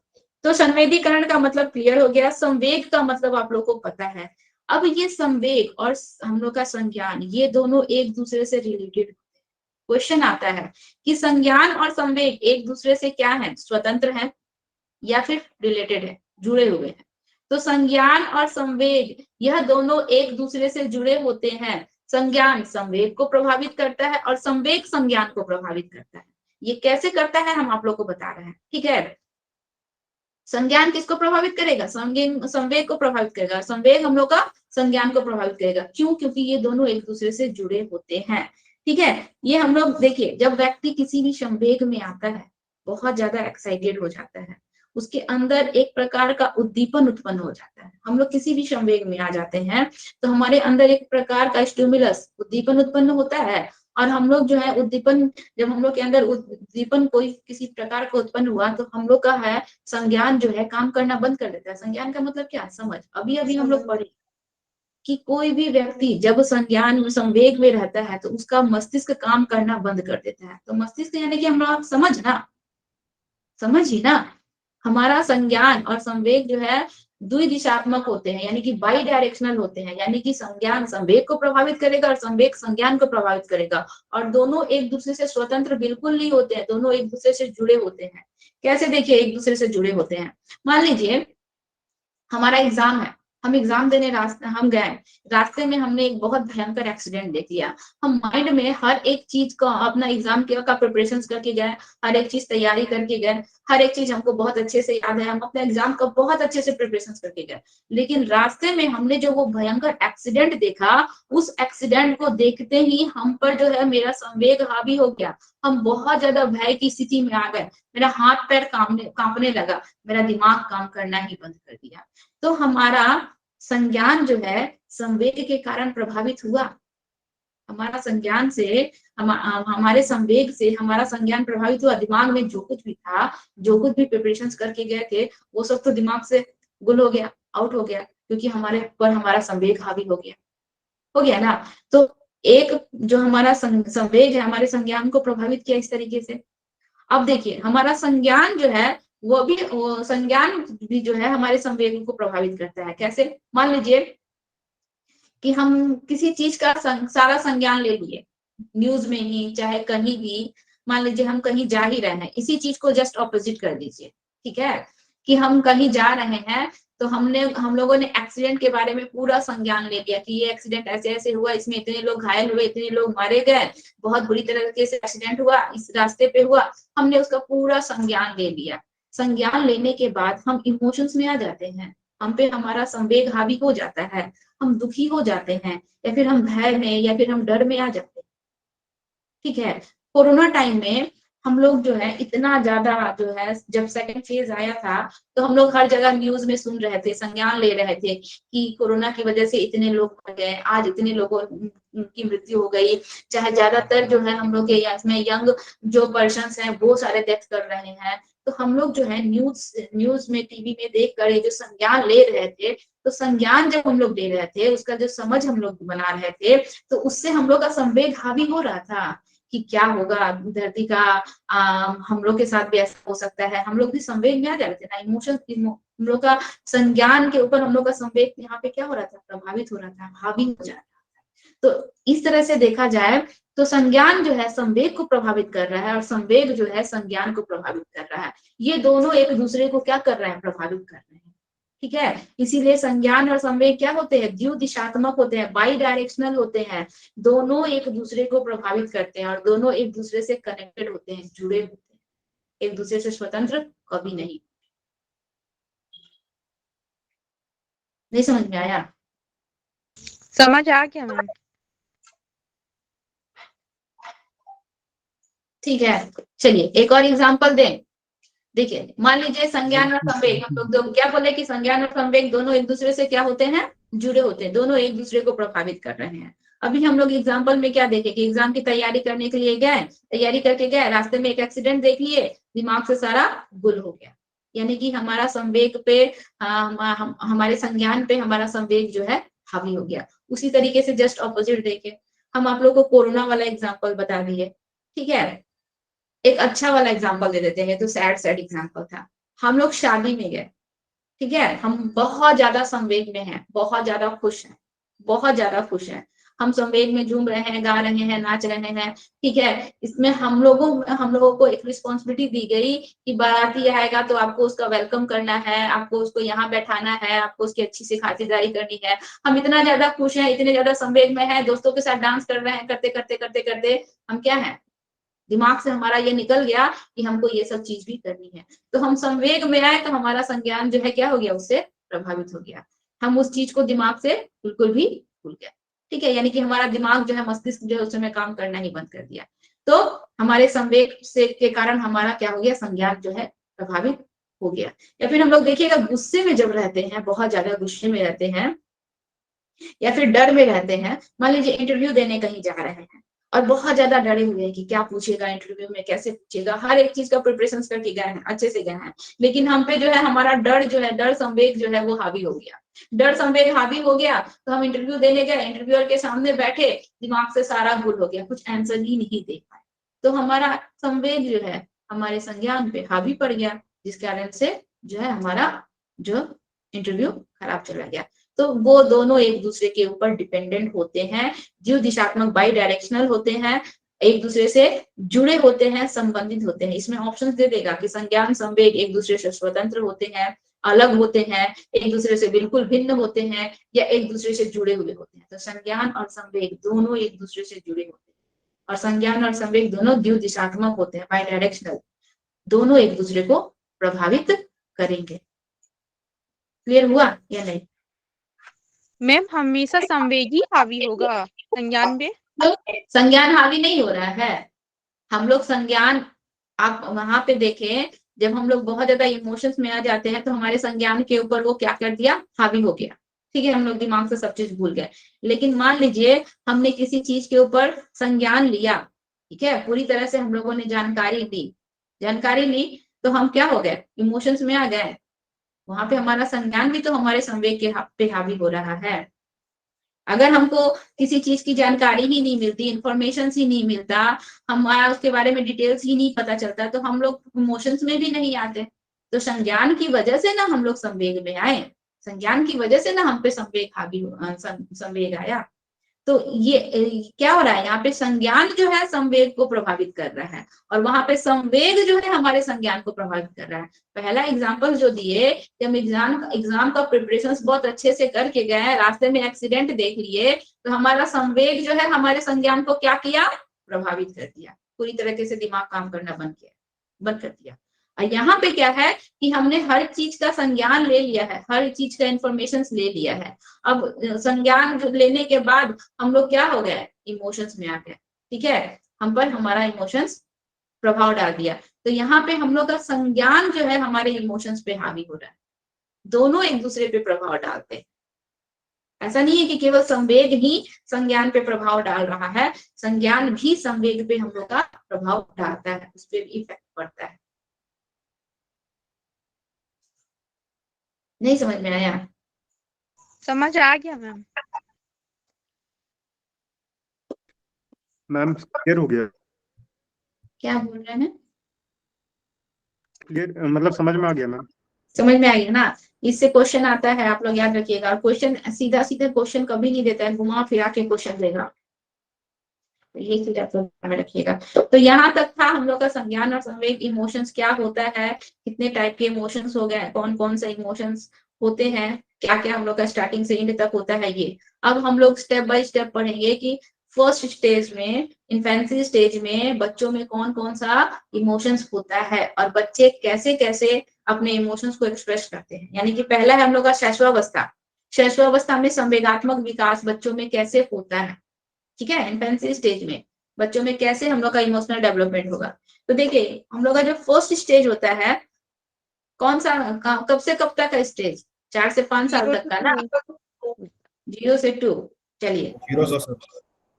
तो संवेदीकरण का मतलब क्लियर हो गया। संवेग का मतलब आप लोग को पता है। अब ये संवेग और हम लोग का संज्ञान, ये दोनों एक दूसरे से रिलेटेड। क्वेश्चन आता है कि संज्ञान और संवेग एक दूसरे से क्या है? स्वतंत्र है या फिर रिलेटेड है, जुड़े हुए हैं? तो संज्ञान और संवेग यह दोनों एक दूसरे से जुड़े होते हैं। संज्ञान संवेग को प्रभावित करता है और संवेग संज्ञान को प्रभावित करता है। ये कैसे करता है हम आप लोग को बता रहे हैं। ठीक है, संज्ञान किसको प्रभावित करेगा? संवेग को प्रभावित करेगा। संवेग हम लोग का संज्ञान को प्रभावित करेगा। क्यों? क्योंकि ये दोनों एक दूसरे से जुड़े होते हैं। ठीक है, ये हम लोग देखिए, जब व्यक्ति किसी भी संवेग में आता है, बहुत ज्यादा एक्साइटेड हो जाता है, उसके अंदर एक प्रकार का उद्दीपन उत्पन्न हो जाता है। हम लोग किसी भी संवेग में आ जाते हैं तो हमारे अंदर एक प्रकार का स्टिमुलस, उद्दीपन उत्पन्न होता है, और हम लोग जो है उद्दीपन, जब हम लोग के अंदर उद्दीपन कोई किसी प्रकार का उत्पन्न हुआ तो हम लोग का है संज्ञान जो है काम करना बंद कर देता है। संज्ञान का मतलब क्या? समझ। अभी अभी हम लोग पढ़े कि कोई भी व्यक्ति जब संज्ञान संवेग में रहता है तो उसका मस्तिष्क काम करना बंद कर देता है। तो मस्तिष्क यानी कि हम लोग समझ ना, समझ ही ना, हमारा संज्ञान और संवेग जो है द्विदिशात्मक होते हैं, यानी कि बाई डायरेक्शनल होते हैं, यानी कि संज्ञान संवेग को प्रभावित करेगा और संवेग संज्ञान को प्रभावित करेगा, और दोनों एक दूसरे से स्वतंत्र बिल्कुल नहीं होते हैं, दोनों एक दूसरे से जुड़े होते हैं। कैसे? देखिए, एक दूसरे से जुड़े होते हैं। मान लीजिए हमारा एग्जाम है, हम एग्जाम देने हम गए, रास्ते में हमने एक बहुत भयंकर एक्सीडेंट देख लिया। हम माइंड में हर एक चीज का, अपना एग्जाम का प्रिपरेशन करके गए, हर एक चीज तैयारी करके गए, हर एक चीज हमको बहुत अच्छे से याद है, हम अपने एग्जाम का बहुत अच्छे से प्रिपरेशन करके गए। लेकिन रास्ते में हमने जो वो भयंकर एक्सीडेंट देखा, उस एक्सीडेंट को देखते ही हम पर जो है मेरा संवेग हावी हो गया। हम बहुत ज्यादा भय की स्थिति में आ गए, मेरा हाथ पैर कांपने लगा, मेरा दिमाग काम करना ही बंद कर दिया। तो हमारा संज्ञान जो है संवेग के कारण प्रभावित हुआ। हमारा संज्ञान से हमारे संवेग से हमारा संज्ञान प्रभावित हुआ। दिमाग में जो कुछ भी था, जो कुछ भी प्रिपरेशंस करके गए थे, वो सब तो दिमाग से गुल हो गया, आउट हो गया, क्योंकि हमारे पर हमारा संवेग हावी हो गया ना। तो एक जो हमारा संवेग है हमारे संज्ञान को प्रभावित किया इस तरीके से। अब देखिए, हमारा संज्ञान जो है वो संज्ञान भी जो है हमारे संवेग को प्रभावित करता है। कैसे? मान लीजिए कि हम किसी चीज का सारा संज्ञान ले लिए, न्यूज में ही चाहे कहीं भी। मान लीजिए हम कहीं जा ही रहे हैं, इसी चीज को जस्ट ऑपोजिट कर दीजिए। ठीक है, कि हम कहीं जा रहे हैं तो हम लोगों ने एक्सीडेंट के बारे में पूरा संज्ञान ले लिया कि ये एक्सीडेंट ऐसे ऐसे हुआ, इसमें इतने लोग घायल हुए, इतने लोग मारे गए, बहुत बुरी तरीके से एक्सीडेंट हुआ, इस रास्ते पे हुआ। हमने उसका पूरा संज्ञान ले लिया। संज्ञान लेने के बाद हम इमोशंस में आ जाते हैं, हम पे हमारा संवेग हावी हो जाता है, हम दुखी हो जाते हैं, या फिर हम भय में या फिर हम डर में आ जाते हैं। ठीक है, कोरोना टाइम में हम लोग जो है इतना ज्यादा जो है, जब सेकंड फेज आया था तो हम लोग हर जगह न्यूज में सुन रहे थे, संज्ञान ले रहे थे कि कोरोना की वजह से इतने लोग मर गए, आज इतने लोगों की मृत्यु हो गई। चाहे ज्यादातर जो है हम लोग के इसमें यंग जो पर्सन हैं वो सारे डेथ कर रहे हैं। तो हम लोग जो है न्यूज में, टीवी में देख कर ये जो संज्ञान ले रहे थे, तो संज्ञान जब हम लोग ले रहे थे, उसका जो समझ हम लोग बना रहे थे, तो उससे हम लोग का संवेग हावी हो रहा था कि क्या होगा धरती का, हम लोग के साथ भी ऐसा हो सकता है। हम लोग भी संवेग में आ जा रहे थे ना, इमोशन, हम लोग का संज्ञान के ऊपर हम लोग का संवेग यहाँ पे क्या हो रहा था? प्रभावित हो रहा था, हावी हो जा रहा था। तो इस तरह से देखा जाए तो संज्ञान जो है संवेग को प्रभावित कर रहा है, और संवेग जो है संज्ञान को प्रभावित कर रहा है। ये दोनों एक दूसरे को क्या कर रहे हैं? प्रभावित कर रहे हैं। ठीक है, इसीलिए संज्ञान और संवेग क्या होते हैं? द्विदिशात्मक होते हैं, बाई डायरेक्शनल होते हैं। दोनों एक दूसरे को प्रभावित करते हैं और दोनों एक दूसरे से कनेक्टेड होते हैं, जुड़े होते हैं, एक दूसरे से स्वतंत्र कभी नहीं। नहीं समझ में आया? समझ आ गया मैम। ठीक है, चलिए एक और एग्जांपल दें। देखिए, मान लीजिए संज्ञान और संवेग, हम लोग क्या बोले कि संज्ञान और संवेग दोनों एक दूसरे से क्या होते हैं? जुड़े होते हैं, दोनों एक दूसरे को प्रभावित कर रहे हैं। अभी हम लोग एग्जाम्पल में क्या देखे कि एग्जाम की तैयारी करने के लिए गए, तैयारी करके गए, रास्ते में एक एक्सीडेंट देख लिए, दिमाग से सारा गुल हो गया, यानी कि हमारा संवेग पे, हमारे संज्ञान पे हमारा संवेग जो है हावी हो गया। उसी तरीके से जस्ट ऑपोजिट देखे, हम आप लोग को कोरोना वाला एग्जाम्पल बता दिए। ठीक है, एक अच्छा वाला एग्जाम्पल दे देते हैं, तो सैड एग्जाम्पल था। हम लोग शादी में गए, ठीक है, हम बहुत ज्यादा संवेग में हैं, बहुत ज्यादा खुश हैं, बहुत ज्यादा खुश हैं, हम संवेग में झूम रहे हैं, गा रहे हैं, नाच रहे हैं। ठीक है, इसमें हम लोगों को एक रिस्पॉन्सिबिलिटी दी गई कि बाराती आएगा तो आपको उसका वेलकम करना है, आपको उसको यहाँ बैठाना है, आपको उसकी अच्छी से खातिरदारी करनी है। हम इतना ज्यादा खुश हैं, इतने ज्यादा संवेग में हैं, दोस्तों के साथ डांस कर रहे हैं, करते करते करते करते हम क्या है? दिमाग से हमारा ये निकल गया कि हमको ये सब चीज भी करनी है, तो हम संवेग में आए तो हमारा संज्ञान जो है क्या हो गया, उससे प्रभावित हो गया, हम उस चीज को दिमाग से बिल्कुल भी भूल गए। ठीक है, यानी कि हमारा दिमाग जो है, मस्तिष्क जो है उस समय काम करना ही बंद कर दिया, तो हमारे संवेग से के कारण हमारा क्या हो गया, संज्ञान जो है प्रभावित हो गया। या फिर हम लोग देखिएगा गुस्से में जब रहते हैं, बहुत ज्यादा गुस्से में रहते हैं या फिर डर में रहते हैं, मान लीजिए इंटरव्यू देने कहीं जा रहे हैं और बहुत ज्यादा डरे हुए हैं कि क्या पूछेगा इंटरव्यू में, कैसे पूछेगा, हर एक चीज का प्रिपरेशन करके गए हैं, अच्छे से गए हैं, लेकिन हम पे जो है हमारा डर जो है, डर संवेग जो है वो हावी हो गया, डर संवेग हावी हो गया, तो हम इंटरव्यू देने गए, इंटरव्यूअर के सामने बैठे, दिमाग से सारा भूल हो गया, कुछ आंसर ही नहीं दे पाए, तो हमारा संवेग जो है हमारे संज्ञान पे हावी पड़ गया, जिस कारण से जो है हमारा जो इंटरव्यू खराब चला गया। तो वो दोनों एक दूसरे के ऊपर डिपेंडेंट होते हैं, जीव दिशात्मक बाई डायरेक्शनल होते हैं, एक दूसरे से जुड़े होते हैं, संबंधित होते हैं। इसमें ऑप्शंस दे देगा कि संज्ञान संवेग एक दूसरे से स्वतंत्र होते हैं, अलग होते हैं, एक दूसरे से बिल्कुल भिन्न होते हैं, या एक दूसरे से जुड़े हुए होते हैं। तो संज्ञान और संवेग दोनों एक दूसरे से जुड़े होते हैं, और संज्ञान और संवेग दोनों द्विव दिशात्मक होते हैं, बाई डायरेक्शनल, दोनों एक दूसरे को प्रभावित करेंगे। क्लियर हुआ या नहीं? मैम हमेशा संवेग ही हावी होगा संज्ञान पे? तो संज्ञान हावी नहीं हो रहा है, हम लोग संज्ञान, आप वहां पे देखें, जब हम लोग बहुत ज्यादा इमोशंस में आ जाते हैं तो हमारे संज्ञान के ऊपर वो क्या कर दिया, हावी हो गया। ठीक है, हम लोग दिमाग से सब चीज भूल गए, लेकिन मान लीजिए हमने किसी चीज के ऊपर संज्ञान लिया, ठीक है, पूरी तरह से हम लोगों ने जानकारी ली, तो हम क्या हो गए, इमोशंस में आ गए, वहां पे हमारा संज्ञान भी तो हमारे संवेग के पे हावी हो रहा है। अगर हमको किसी चीज की जानकारी ही नहीं मिलती, इंफॉर्मेशन ही नहीं मिलता, हमारा उसके बारे में डिटेल्स ही नहीं पता चलता, तो हम लोग इमोशंस में भी नहीं आते। तो संज्ञान की वजह से ना हम लोग संवेग में आए, संज्ञान की वजह से ना हम पे संवेग हावी संवेग आया। तो ये क्या हो रहा है, यहाँ पे संज्ञान जो है संवेग को प्रभावित कर रहा है, और वहां पे संवेग जो है हमारे संज्ञान को प्रभावित कर रहा है। पहला एग्जाम्पल जो दिए, जब एग्जाम का प्रिपरेशन बहुत अच्छे से करके गए, रास्ते में एक्सीडेंट देख लिए, तो हमारा संवेग जो है हमारे संज्ञान को क्या किया, प्रभावित कर दिया, पूरी तरीके से दिमाग काम करना बंद कर दिया। और यहाँ पे क्या है कि हमने हर चीज का संज्ञान ले लिया है, हर चीज का इंफॉर्मेशन ले लिया है। अब संज्ञान लेने के बाद हम लोग क्या हो गए, इमोशंस में आ गए। ठीक है, हम पर हमारा इमोशंस प्रभाव डाल दिया, तो यहाँ पे हम लोग का संज्ञान जो है हमारे इमोशंस पे हावी हो रहा है, दोनों एक दूसरे पे प्रभाव डालते हैं। ऐसा नहीं है कि केवल संवेग ही संज्ञान पे प्रभाव डाल रहा है, संज्ञान भी संवेग पे हम लोग का प्रभाव डालता है, उस पर भी इफेक्ट पड़ता है। नहीं समझ में आया? समझ आ गया मैम। मैम क्लियर हो गया? क्या बोल रहे हैं? क्लियर मतलब समझ में आ गया मैम? समझ में आ गया ना? इससे क्वेश्चन आता है, आप लोग याद रखिएगा। और क्वेश्चन सीधा सीधा क्वेश्चन कभी नहीं देता है, घुमा फिरा के क्वेश्चन देगा, तो ये चीज आप लोग ध्यान में रखिएगा। तो यहाँ तक था हम लोग का संज्ञान और संवेग, इमोशंस क्या होता है, कितने टाइप के इमोशंस हो गए, कौन कौन से इमोशंस होते हैं, क्या क्या हम लोग का स्टार्टिंग से एंड तक होता है ये। अब हम लोग स्टेप बाय स्टेप पढ़ेंगे कि फर्स्ट स्टेज में, इन्फेंसी स्टेज में बच्चों में कौन कौन सा इमोशंस होता है, और बच्चे कैसे कैसे अपने इमोशंस को एक्सप्रेस करते हैं। यानी कि पहला है हम लोग का शैशवावस्था, शैशवावस्था में संवेगात्मक विकास बच्चों में कैसे होता है। ठीक है, इन्फेंसी स्टेज में बच्चों में कैसे हम लोग का इमोशनल डेवलपमेंट होगा। तो देखिए हम लोग का जो फर्स्ट स्टेज होता है, कौन सा, कब से कब तक का स्टेज, 4 से 5 साल तक का ना, 0 से 2। चलिए, 0 से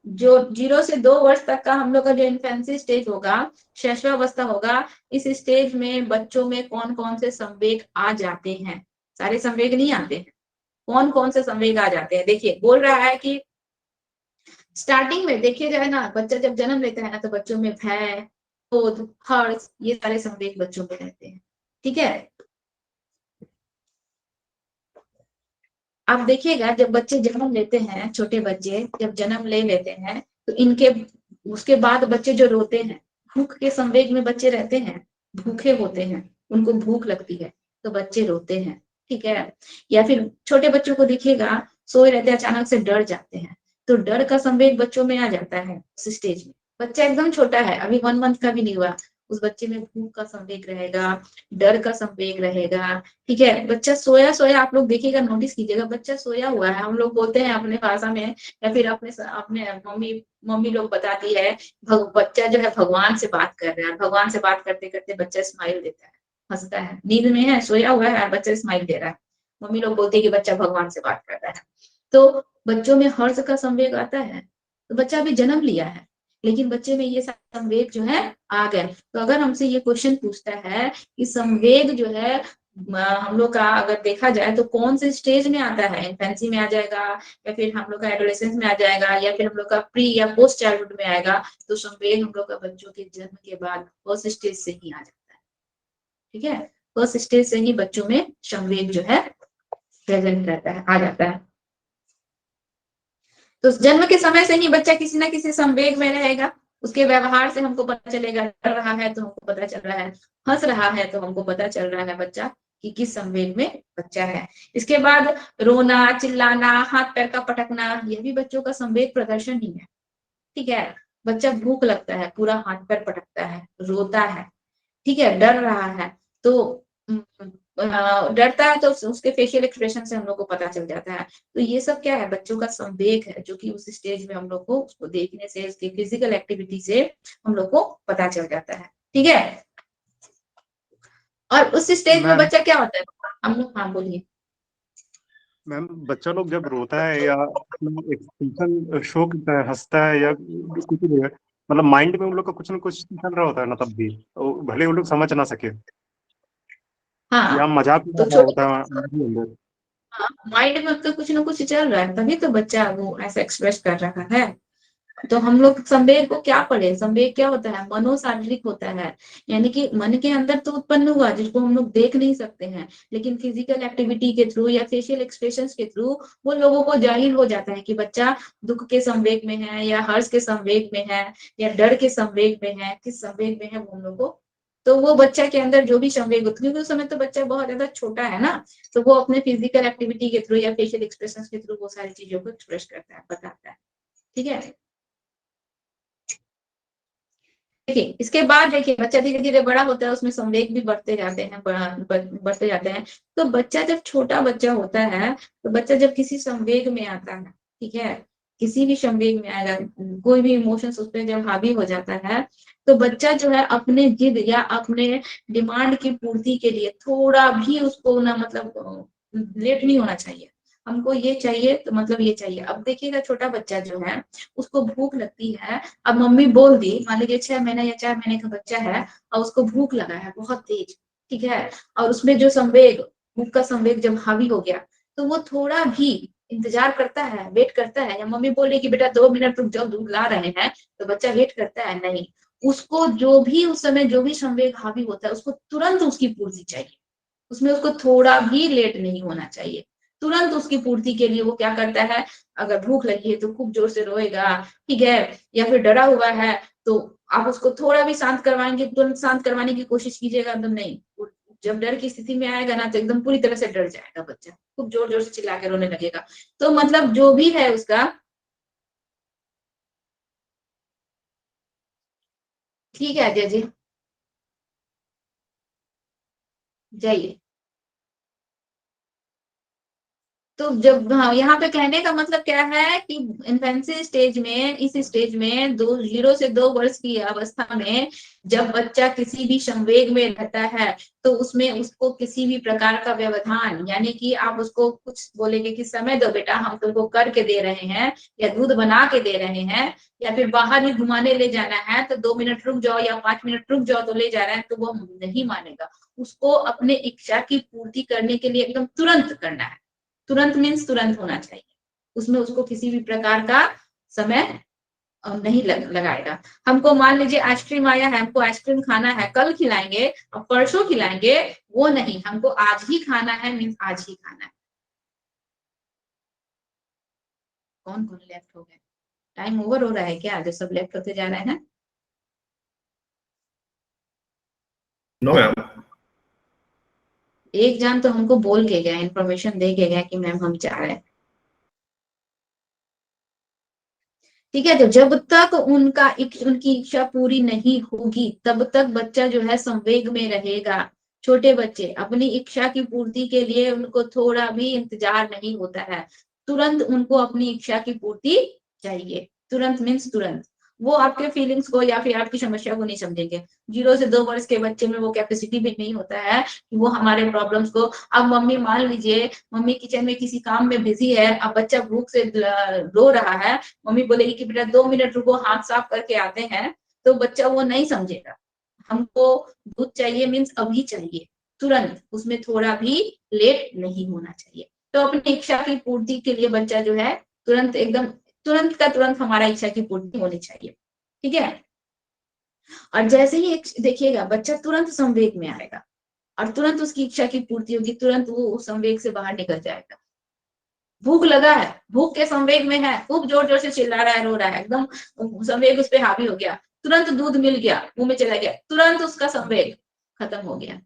जो 0 से 2 वर्ष तक का हम लोग का जो इन्फेंसी स्टेज होगा, शैशवावस्था होगा, इस स्टेज में बच्चों में कौन कौन से संवेग आ जाते हैं। सारे संवेग नहीं आते हैं, कौन कौन से संवेग आ जाते हैं। देखिए बोल रहा है कि स्टार्टिंग में देखिए जाए ना, बच्चा जब जन्म लेता है ना, तो बच्चों में भय, क्रोध, हर्ष, ये सारे संवेग बच्चों में रहते हैं। ठीक है, आप देखिएगा जब बच्चे जन्म लेते हैं, छोटे बच्चे जब जन्म ले लेते हैं, तो इनके उसके बाद बच्चे जो रोते हैं, भूख के संवेग में बच्चे रहते हैं, भूखे होते हैं, उनको भूख लगती है तो बच्चे रोते हैं। ठीक है, या फिर छोटे बच्चों को देखिएगा, सोए रहते हैं, अचानक से डर जाते हैं, तो डर का संवेग बच्चों में आ जाता है उस स्टेज में। बच्चा एकदम छोटा है, अभी 1 मंथ का भी नहीं हुआ, उस बच्चे में भूख का संवेग रहेगा, डर का संवेग रहेगा, ठीक है। बच्चा सोया सोया, आप लोग देखिएगा, नोटिस कीजिएगा, बच्चा सोया हुआ है, हम लोग बोलते हैं अपने भाषा में या फिर अपने अपने मम्मी मम्मी लोग बताती है, बच्चा जो है भगवान से बात कर रहा है, भगवान से बात करते करते बच्चा स्माइल देता है, हंसता है, नींद में है, सोया हुआ है, बच्चा स्माइल दे रहा है, मम्मी लोग बोलती है कि बच्चा भगवान से बात कर रहा है। तो बच्चों में हर्ष का संवेग आता है, तो बच्चा अभी जन्म लिया है, लेकिन बच्चे में ये संवेग जो है आ गए। तो अगर हमसे ये क्वेश्चन पूछता है कि संवेग जो है हम लोग का अगर देखा जाए तो कौन से स्टेज में आता है, इन्फेंसी में आ जाएगा, या फिर हम लोग का एडोलेसेंस में आ जाएगा, या फिर हम लोग का प्री या पोस्ट चाइल्डहुड में आएगा, तो संवेग हम लोग का बच्चों के जन्म के बाद फर्स्ट स्टेज से ही आ जाता है, ठीक है। फर्स्ट स्टेज से ही बच्चों में संवेग जो है प्रेजेंट रहता है, आ जाता है। तो जन्म के समय से ही बच्चा किसी ना किसी संवेग में रहेगा, उसके व्यवहार से हमको पता चलेगा, डर रहा है तो हमको पता चल रहा है, हंस रहा है तो हमको पता चल रहा है बच्चा कि किस संवेग में बच्चा है। इसके बाद रोना, चिल्लाना, हाथ पैर का पटकना, यह भी बच्चों का संवेग प्रदर्शन ही है, ठीक है। बच्चा भूख लगता है, पूरा हाथ पैर पटकता है, रोता है, ठीक है, डर रहा है तो डरता है तो उसके फेशियल एक्सप्रेशन से हम लोग को पता चल जाता है। तो ये सब क्या है, बच्चों का संवेग है, जो कि उस स्टेज में हम लोग को उसको देखने से, उसकी फिजिकल एक्टिविटी से हम लोग को पता चल जाता है, ठीक है। और उस स्टेज में मैम बच्चा क्या होता है, हम लोग, हाँ बोलिए। मैम बच्चा लोग जब रोता है या एक्सप्रेशन शो करता है, हंसता है या कुछ भी है, मतलब माइंड में उन लोग का कुछ ना कुछ चल रहा होता है ना, तब भी तो भले उन लोग समझ ना सके या हाँ, मजाक उड़ा तो रहा छोटे, होता है अंदर। हाँ, माइंड में तो कुछ ना कुछ चल रहा है, तभी तो बच्चा वो ऐसा एक्सप्रेस कर रहा है। तो हम लोग संवेग को क्या पढ़े, संवेग क्या होता है, मनोशारीरिक होता है, यानी कि मन के अंदर तो उत्पन्न हुआ जिसको हम लोग देख नहीं सकते हैं, लेकिन फिजिकल एक्टिविटी के थ्रू या फेशियल एक्सप्रेशंस के थ्रू वो लोगों को जाहिर हो जाता है कि बच्चा दुख के संवेग में है, या हर्ष के संवेग में है, या डर के संवेग में है, किस संवेग में है वो हम लोग को। तो वो बच्चा के अंदर जो भी संवेग होता है, क्योंकि उस समय तो बच्चा बहुत ज्यादा छोटा है ना, तो वो अपने फिजिकल एक्टिविटी के थ्रू या फेशियल एक्सप्रेशन के थ्रू वो सारी चीजों को एक्सप्रेस करता है, बताता है, ठीक है। देखिए इसके बाद देखिए बच्चा धीरे धीरे बड़ा होता है, उसमें संवेग भी बढ़ते जाते हैं, बढ़ते जाते हैं। तो बच्चा जब छोटा बच्चा होता है, तो बच्चा जब किसी संवेग में आता है, ठीक है, किसी भी संवेग में आएगा, कोई भी इमोशंस उस पर जब हावी हो जाता है, तो बच्चा जो है अपने जिद या अपने डिमांड की पूर्ति के लिए थोड़ा भी उसको ना, मतलब लेट नहीं होना चाहिए, हमको ये चाहिए तो मतलब ये चाहिए। अब देखिएगा छोटा बच्चा जो है, उसको भूख लगती है, अब मम्मी बोल दी, मान लीजिए 6 महीने या 4 महीने का बच्चा है और उसको भूख लगा है बहुत तेज, ठीक है, और उसमें जो संवेग, भूख का संवेग जब हावी हो गया, तो वो थोड़ा भी इंतजार करता है, वेट करता है, या मम्मी बोल रही कि बेटा 2 मिनट रुक जाओ, दूध ला रहे हैं, तो बच्चा वेट करता है, नहीं, उसको जो भी उस समय जो भी संवेग हावी होता है, उसको तुरंत उसकी पूर्ति चाहिए, उसमें उसको थोड़ा भी लेट नहीं होना चाहिए, तुरंत उसकी पूर्ति के लिए वो क्या करता है, अगर भूख लगी है तो खूब जोर से रोएगा, ठीक है, या फिर डरा हुआ है तो आप उसको थोड़ा भी शांत करवाएंगे, तुरंत शांत करवाने की कोशिश कीजिएगा, एकदम नहीं, जब डर की स्थिति में आएगा ना, तो एकदम पूरी तरह से डर जाएगा बच्चा, खूब जोर जोर से चिल्ला के रोने लगेगा। तो मतलब जो भी है उसका, ठीक है अजय जी, जाइए। तो जब, हाँ, यहाँ पे कहने का मतलब क्या है कि इन्फेंसी स्टेज में, इस स्टेज में 0 से 2 वर्ष की अवस्था में जब बच्चा किसी भी संवेग में रहता है, तो उसमें उसको किसी भी प्रकार का व्यवधान, यानी कि आप उसको कुछ बोलेंगे कि समय दो बेटा, हम तुमको करके दे रहे हैं, या दूध बना के दे रहे हैं, या फिर बाहर ही घुमाने ले जाना है तो 2 मिनट रुक जाओ या 5 मिनट रुक जाओ, तो ले जा रहे हैं, तो वो नहीं मानेगा। उसको अपने इच्छा की पूर्ति करने के लिए एकदम तुरंत करना है, तुरंत मीन्स तुरंत होना चाहिए, उसमें उसको किसी भी प्रकार का समय नहीं लगाएगा। हमको मान लीजिए आइसक्रीम आया है, हमको आइसक्रीम खाना है, कल खिलाएंगे और परसों खिलाएंगे, वो नहीं, हमको आज ही खाना है, मीन्स आज ही खाना है। कौन कौन लेफ्ट हो गए, टाइम ओवर हो रहा है क्या, जो सब लेफ्ट होते जा रहे हैं? No ma'am. एक जान तो हमको बोल के गया, इन्फॉर्मेशन दे के गया कि मैम हम जा रहे हैं। ठीक है। तो जब तक उनकी इच्छा पूरी नहीं होगी तब तक बच्चा जो है संवेग में रहेगा। छोटे बच्चे अपनी इच्छा की पूर्ति के लिए उनको थोड़ा भी इंतजार नहीं होता है, तुरंत उनको अपनी इच्छा की पूर्ति चाहिए। तुरंत मीन्स तुरंत। वो आपके फीलिंग्स को या फिर आपकी समस्या को नहीं समझेंगे। 0 से 2 वर्ष के बच्चे में वो कैपेसिटी भी नहीं होता है कि वो हमारे प्रॉब्लम्स को, अब मम्मी मान लीजिए मम्मी किचन में किसी काम में बिजी है, अब बच्चा भूख से रो रहा है, मम्मी बोलेगी कि बेटा 2 मिनट रुको हाथ साफ करके आते हैं, तो बच्चा वो नहीं समझेगा। हमको दूध चाहिए मीन्स अभी चाहिए, तुरंत, उसमें थोड़ा भी लेट नहीं होना चाहिए। तो अपनी इच्छा की पूर्ति के लिए बच्चा जो है तुरंत एकदम तुरंत का तुरंत हमारा इच्छा की पूर्ति होनी चाहिए। ठीक है। और जैसे ही देखिएगा बच्चा तुरंत संवेग में आएगा और तुरंत उसकी इच्छा की पूर्ति होगी, तुरंत वो उस संवेग से बाहर निकल जाएगा। भूख लगा है, भूख के संवेग में है, खूब जोर जोर से चिल्ला रहा है, रो रहा है, एकदम संवेग उस पर हावी हो गया, तुरंत दूध मिल गया, मुंह में चला गया, तुरंत उसका संवेग खत्म हो गया।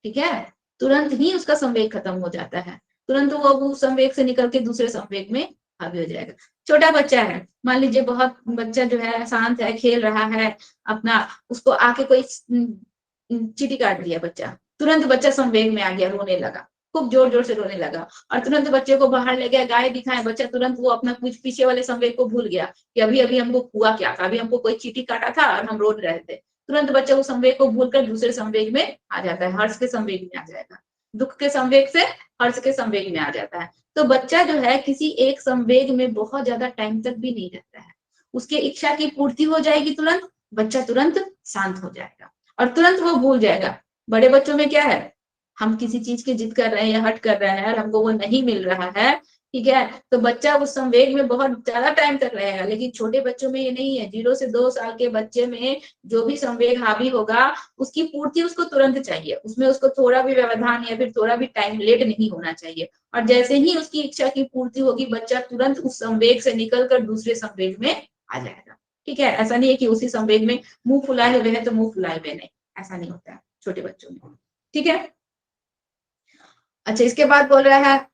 ठीक है। तुरंत ही उसका संवेग खत्म हो जाता है, तुरंत वो अब उस संवेग से निकल के दूसरे संवेग में हावी हो जाएगा। छोटा बच्चा है, मान लीजिए बहुत बच्चा जो है शांत है, खेल रहा है अपना, उसको आके कोई चींटी काट दिया बच्चा, तुरंत बच्चा संवेग में आ गया, रोने लगा, खूब जोर जोर से रोने लगा, और तुरंत बच्चे को बाहर ले गया, गाय दिखाए, बच्चा तुरंत वो अपना कुछ पीछे वाले संवेग को भूल गया कि अभी अभी हमको हुआ क्या था, अभी हमको कोई चींटी काटा था और हम रो रहे थे। तुरंत बच्चा उस संवेग को भूलकर दूसरे संवेग में आ जाता है, हर्ष के संवेग में आ जाएगा, दुख के संवेग से हर्ष के संवेग में आ जाता है। तो बच्चा जो है किसी एक संवेग में बहुत ज्यादा टाइम तक भी नहीं रहता है, उसकी इच्छा की पूर्ति हो जाएगी तुरंत, बच्चा तुरंत शांत हो जाएगा और तुरंत वो भूल जाएगा। बड़े बच्चों में क्या है, हम किसी चीज की जिद कर रहे हैं या हट कर रहे हैं और हमको वो नहीं मिल रहा है, ठीक है, तो बच्चा उस संवेग में बहुत ज्यादा टाइम तक रहेगा। लेकिन छोटे बच्चों में ये नहीं है, 0 से 2 साल के बच्चे में जो भी संवेग हावी होगा उसकी पूर्ति उसको तुरंत चाहिए, उसमें उसको थोड़ा भी व्यवधान या फिर थोड़ा भी टाइम लेट नहीं होना चाहिए। और जैसे ही उसकी इच्छा की पूर्ति होगी बच्चा तुरंत उस संवेग से निकलकर दूसरे संवेग में आ जाएगा। ठीक है। ऐसा नहीं है कि उसी संवेग में मुंह फुलाए हुए हैं तो मुंह फुलाए हुए नहीं, ऐसा नहीं होता है छोटे बच्चों में। ठीक है। अच्छा, इसके बाद बोल रहा है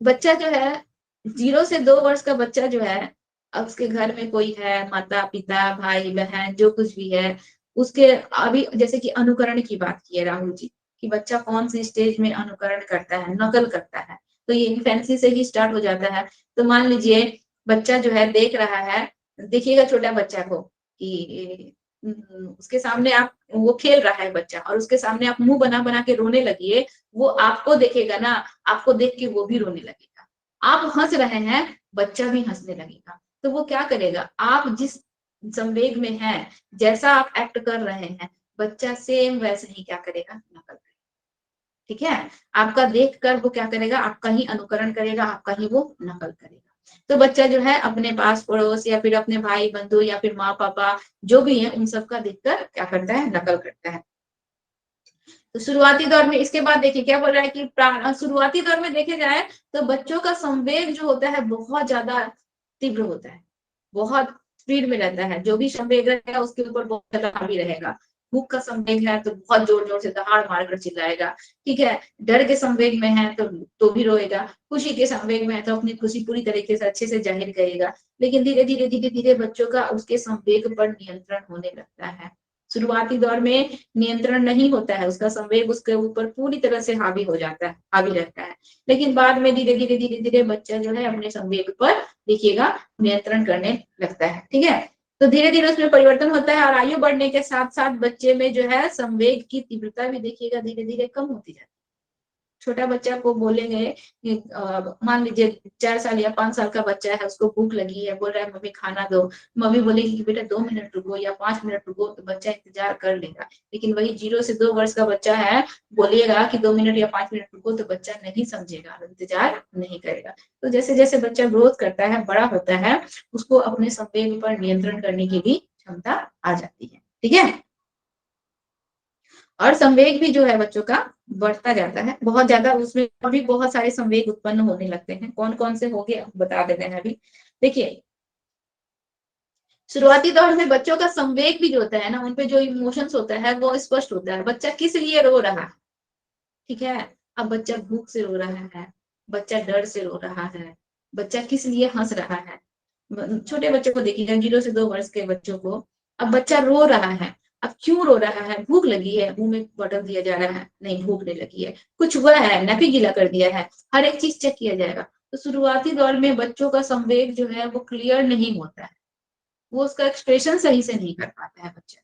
बच्चा जो है 0 से 2 वर्ष का बच्चा जो है, अब उसके घर में कोई है, माता पिता भाई बहन जो कुछ भी है, उसके अभी जैसे कि अनुकरण की बात की है राहुल जी, कि बच्चा कौन सी स्टेज में अनुकरण करता है, नकल करता है, तो ये इन्फेंसी से ही स्टार्ट हो जाता है। तो मान लीजिए बच्चा जो है देख रहा है, देखिएगा छोटा बच्चा को कि उसके सामने आप, वो खेल रहा है बच्चा और उसके सामने आप मुंह बना बना के रोने लगिए, वो आपको देखेगा ना, आपको देख के वो भी रोने लगेगा। आप हंस रहे हैं, बच्चा भी हंसने लगेगा। तो वो क्या करेगा, आप जिस संवेग में हैं, जैसा आप एक्ट कर रहे हैं, बच्चा सेम वैसे ही क्या करेगा, नकल करेगा। ठीक है। आपका देख कर वो क्या करेगा, आपका ही अनुकरण करेगा, आपका ही वो नकल करेगा। तो बच्चा जो है अपने पास पड़ोस या फिर अपने भाई बंधु या फिर माँ पापा जो भी है उन सबका देखकर क्या करता है, नकल करता है। तो शुरुआती दौर में, इसके बाद देखिए क्या बोल रहा है कि शुरुआती दौर में देखे जाए तो बच्चों का संवेग जो होता है बहुत ज्यादा तीव्र होता है, बहुत स्पीड में रहता है, जो भी संवेग रहेगा उसके ऊपर बहुत ज्यादा हावी रहेगा। भूख का संवेग है तो बहुत जोर जोर से दहाड़ मार कर चिल्लाएगा। ठीक है। डर के संवेग में है तो भी रोएगा। खुशी के संवेग में है तो अपनी खुशी पूरी तरीके से अच्छे से जाहिर करेगा। लेकिन धीरे धीरे बच्चों का उसके संवेग पर नियंत्रण होने लगता है। शुरुआती दौर में नियंत्रण नहीं होता है, उसका संवेग उसके ऊपर पूरी तरह से हावी हो जाता है, हावी रहता है। लेकिन बाद में धीरे धीरे बच्चा जो है अपने संवेग पर देखिएगा नियंत्रण करने लगता है। ठीक है। तो धीरे धीरे उसमें परिवर्तन होता है और आयु बढ़ने के साथ साथ बच्चे में जो है संवेग की तीव्रता भी देखिएगा धीरे धीरे कम होती जाती है। छोटा बच्चा को बोलेंगे कि मान लीजिए 4 साल या 5 साल का बच्चा है, उसको भूख लगी है, बोल रहा है मम्मी खाना दो, मम्मी बोलेगी कि बेटा 2 मिनट रुको या 5 मिनट रुको, तो बच्चा इंतजार कर लेगा। लेकिन वही 0 से 2 वर्ष का बच्चा है, बोलिएगा कि 2 मिनट या 5 मिनट रुको तो बच्चा नहीं समझेगा, इंतजार नहीं करेगा। तो जैसे जैसे बच्चा ग्रोथ करता है, बड़ा होता है, उसको अपने संवेग पर नियंत्रण करने की भी क्षमता आ जाती है। ठीक है। और संवेग भी जो है बच्चों का बढ़ता जाता है बहुत ज्यादा, उसमें अभी बहुत सारे संवेग उत्पन्न होने लगते हैं। कौन कौन से हो गए बता देते हैं अभी। देखिए शुरुआती दौर में बच्चों का संवेग भी जो होता है ना, उनपे जो इमोशंस होता है वो स्पष्ट होता है, बच्चा किस लिए रो रहा है। ठीक है। अब बच्चा भूख से रो रहा है, बच्चा डर से रो रहा है, बच्चा किस लिए हंस रहा है। छोटे बच्चों को देखिएगा, 0 से 2 वर्ष के बच्चों को, अब बच्चा रो रहा है, अब क्यों रो रहा है, भूख लगी है, मुंह में बॉटल दिया जा रहा है, नहीं भूख नहीं लगी है, कुछ हुआ है, नापी गीला कर दिया है, हर एक चीज चेक किया जाएगा। तो शुरुआती दौर में बच्चों का संवेग जो है वो क्लियर नहीं होता है, वो उसका एक्सप्रेशन सही से नहीं कर पाता है बच्चा,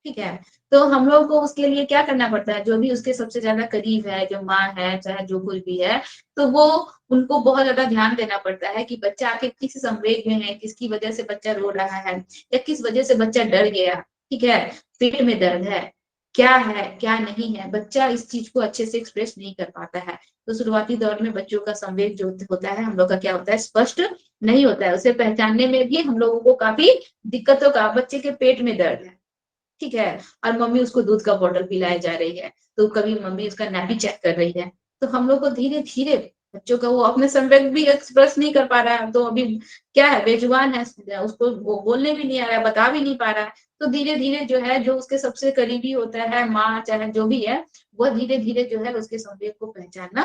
ठीक है। तो हम लोग को उसके लिए क्या करना पड़ता है, जो भी उसके सबसे ज्यादा करीब है, जो माँ है चाहे जो कोई भी है, तो वो उनको बहुत ज्यादा ध्यान देना पड़ता है कि बच्चा आखिर किस संवेग में है, किसकी वजह से बच्चा रो रहा है, या किस वजह से बच्चा डर गया, ठीक है, पेट में दर्द है क्या नहीं है, बच्चा इस चीज को अच्छे से एक्सप्रेस नहीं कर पाता है। तो शुरुआती दौर में बच्चों का संवेग जो होता है हम लोग का क्या होता है, स्पष्ट नहीं होता है, उसे पहचानने में भी हम लोगों को काफी दिक्कतों का, बच्चे के पेट में दर्द है, ठीक है, और मम्मी उसको दूध का बॉटल पिलाए जा रही है, तो कभी मम्मी उसका नैपी चेक कर रही है, तो हम लोग को धीरे धीरे बच्चों का वो अपने संवेग भी एक्सप्रेस नहीं कर पा रहा है, तो अभी क्या है, बेजुबान है, उसको वो बोलने भी नहीं आ रहा है, बता भी नहीं पा रहा है, तो धीरे धीरे जो है, जो उसके सबसे करीबी होता है, माँ चाहे जो भी है, वो धीरे धीरे जो है उसके संवेग को पहचानना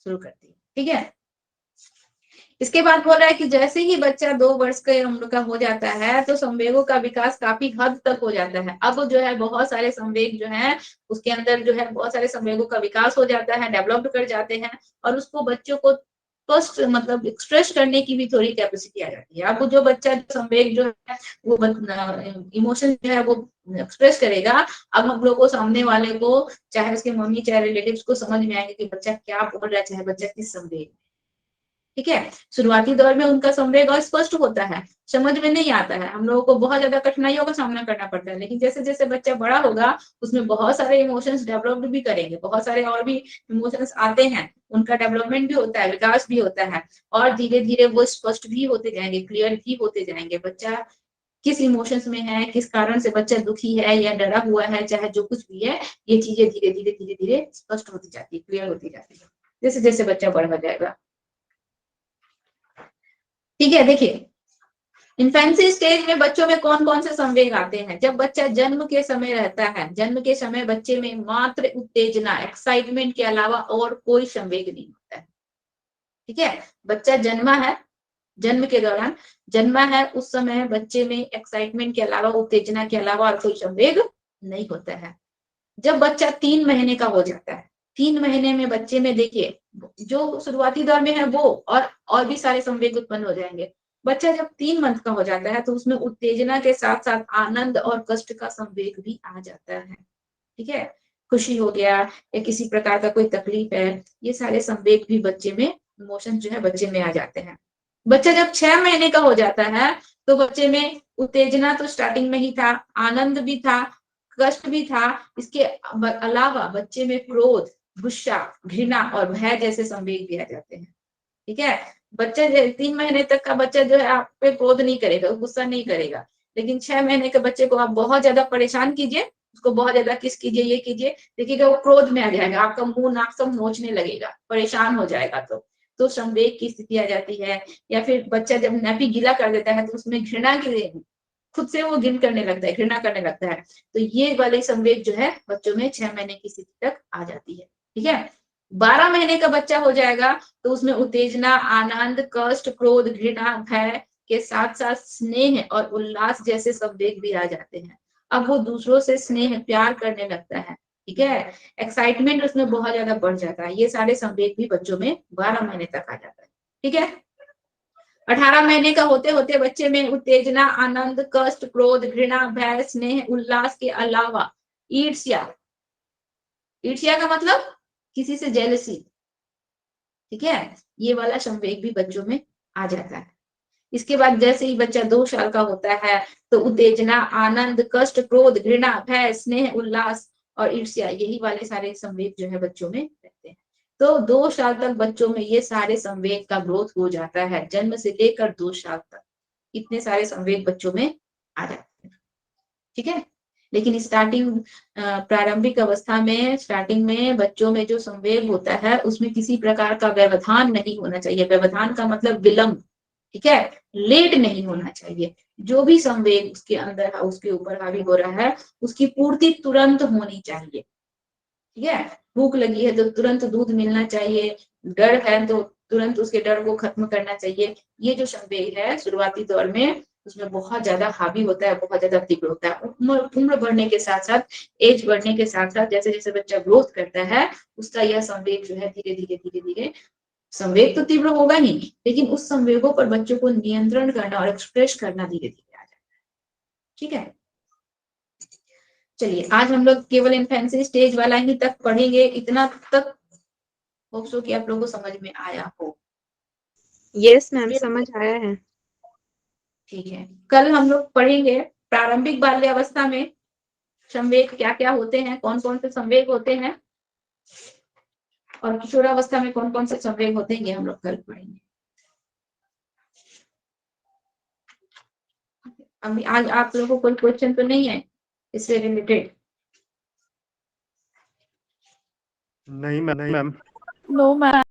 शुरू करती है, ठीक है। इसके बाद बोल रहा है कि जैसे ही बच्चा 2 वर्ष के उम्र का हो जाता है तो संवेगों का विकास काफी हद तक हो जाता है। अब जो है बहुत सारे संवेग जो है उसके अंदर जो है बहुत सारे संवेगों का विकास हो जाता है, डेवलप कर जाते हैं, और उसको बच्चों को फर्स्ट मतलब एक्सप्रेस करने की भी थोड़ी कैपेसिटी आ जाती है। अब जो बच्चा संवेग जो है वो इमोशन जो है वो एक्सप्रेस करेगा, अब हम लोग को सामने वाले को चाहे उसके मम्मी चाहे रिलेटिव्स को समझ में आएंगे कि बच्चा क्या बोल रहा है, चाहे बच्चा किस संवेग, ठीक है। शुरुआती दौर में उनका संवेग अस्पष्ट होता है, समझ में नहीं आता है, हम लोगों को बहुत ज्यादा कठिनाइयों का सामना करना पड़ता है, लेकिन जैसे जैसे बच्चा बड़ा होगा उसमें बहुत सारे इमोशंस डेवलप भी करेंगे, बहुत सारे और भी इमोशंस आते हैं, उनका डेवलपमेंट भी होता है, विकास भी होता है, और धीरे धीरे वो स्पष्ट भी होते जाएंगे, क्लियर भी होते जाएंगे, बच्चा किस इमोशंस में है, किस कारण से बच्चा दुखी है या डरा हुआ है, चाहे जो कुछ भी है, ये चीजें धीरे धीरे धीरे धीरे स्पष्ट होती जाती है, क्लियर होती जाती है, जैसे जैसे बच्चा बढ़ जाएगा, ठीक है। देखिए इन्फेंसी स्टेज में बच्चों में कौन कौन से संवेग आते हैं। जब बच्चा जन्म के समय रहता है, जन्म के समय बच्चे में मात्र उत्तेजना, एक्साइटमेंट के अलावा और कोई संवेग नहीं होता है, ठीक है। बच्चा जन्मा है, जन्म के दौरान जन्मा है, उस समय बच्चे में एक्साइटमेंट के अलावा, उत्तेजना के अलावा और कोई संवेग नहीं होता है। जब बच्चा 3 महीने का हो जाता है, 3 महीने में बच्चे में देखिए जो शुरुआती दौर में है वो और भी सारे संवेग उत्पन्न हो जाएंगे। बच्चा जब 3 मंथ का हो जाता है तो उसमें उत्तेजना के साथ साथ आनंद और कष्ट का संवेग भी आ जाता है, ठीक है। खुशी हो गया या किसी प्रकार का कोई तकलीफ है, ये सारे संवेग भी बच्चे में, इमोशन जो है बच्चे में आ जाते हैं। बच्चा जब 6 महीने का हो जाता है तो बच्चे में उत्तेजना तो स्टार्टिंग में ही था, आनंद भी था, कष्ट भी था, इसके अलावा बच्चे में क्रोध, गुस्सा, घृणा और भय जैसे संवेग भी आ जाते हैं, ठीक है। बच्चा 3 महीने तक का बच्चा जो है आप पे क्रोध नहीं करेगा, गुस्सा नहीं करेगा, लेकिन 6 महीने के बच्चे को आप बहुत ज्यादा परेशान कीजिए, उसको बहुत ज्यादा किस कीजिए, ये कीजिए, देखिएगा वो क्रोध में आ जाएगा, आपका मुंह नाक सब नोचने लगेगा, परेशान हो जाएगा, तो संवेग की स्थिति आ जाती है। या फिर बच्चा जब नापी गीला कर देता है तो उसमें घृणा की, खुद से वो घिन करने लगता है, घृणा करने लगता है, तो ये वाले संवेग जो है बच्चों में 6 महीने की स्थिति तक आ जाती है, ठीक है। 12 महीने का बच्चा हो जाएगा तो उसमें उत्तेजना, आनंद, कष्ट, क्रोध, घृणा, भय के साथ साथ स्नेह और उल्लास जैसे संवेग भी आ जाते हैं। अब वो दूसरों से स्नेह प्यार करने लगता है, ठीक है, एक्साइटमेंट उसमें बहुत ज्यादा बढ़ जाता है, ये सारे संवेग भी बच्चों में 12 महीने तक आ जाता है, ठीक है। 18 महीने का होते होते बच्चे में उत्तेजना, आनंद, कष्ट, क्रोध, घृणा, भय, स्नेह, उल्लास के अलावा ईर्ष्या, ईर्ष्या का मतलब किसी से जेलसी, ठीक है, ये वाला संवेग भी बच्चों में आ जाता है। इसके बाद जैसे ही बच्चा 2 साल का होता है तो उत्तेजना, आनंद, कष्ट, क्रोध, घृणा, भय, स्नेह, उल्लास और ईर्ष्या, यही वाले सारे संवेग जो है बच्चों में रहते हैं। तो 2 साल तक बच्चों में ये सारे संवेग का ग्रोथ हो जाता है, जन्म से लेकर 2 साल तक इतने सारे संवेग बच्चों में आ जाते हैं, ठीक है। लेकिन स्टार्टिंग प्रारंभिक अवस्था में, स्टार्टिंग में बच्चों में जो संवेग होता है उसमें किसी प्रकार का व्यवधान नहीं होना चाहिए। व्यवधान का मतलब विलंब, ठीक है, लेट नहीं होना चाहिए। जो भी संवेग उसके अंदर है, उसके ऊपर हावी हो रहा है, उसकी पूर्ति तुरंत होनी चाहिए, ठीक है। भूख लगी है तो तुरंत दूध मिलना चाहिए, डर है तो तुरंत उसके डर को खत्म करना चाहिए। ये जो संवेग है शुरुआती दौर में उसमें बहुत ज्यादा हावी होता है, बहुत ज्यादा तीव्र होता है। उम्र बढ़ने के साथ साथ, एज बढ़ने के साथ साथ, जैसे जैसे बच्चा ग्रोथ करता है उसका यह संवेग जो है धीरे धीरे संवेग तो तीव्र होगा ही, लेकिन उस संवेगों पर बच्चों को नियंत्रण करना और एक्सप्रेस करना धीरे धीरे आ जाता है। ठीक है, चलिए आज हम लोग केवल इन्फेंसी स्टेज वाला ही तक पढ़ेंगे। इतना तक होप्स कि आप लोगों को समझ में आया हो। यस मैम, समझ आया है। ठीक है, कल हम लोग पढ़ेंगे प्रारंभिक बाल्यावस्था में संवेग क्या क्या होते हैं, कौन कौन से संवेग होते हैं, और किशोरावस्था में कौन कौन से संवेग होते हैं, ये हम लोग कल पढ़ेंगे। अभी आज आप लोगों को कोई क्वेश्चन तो नहीं है इससे रिलेटेड? नहीं मैम। No ma'am.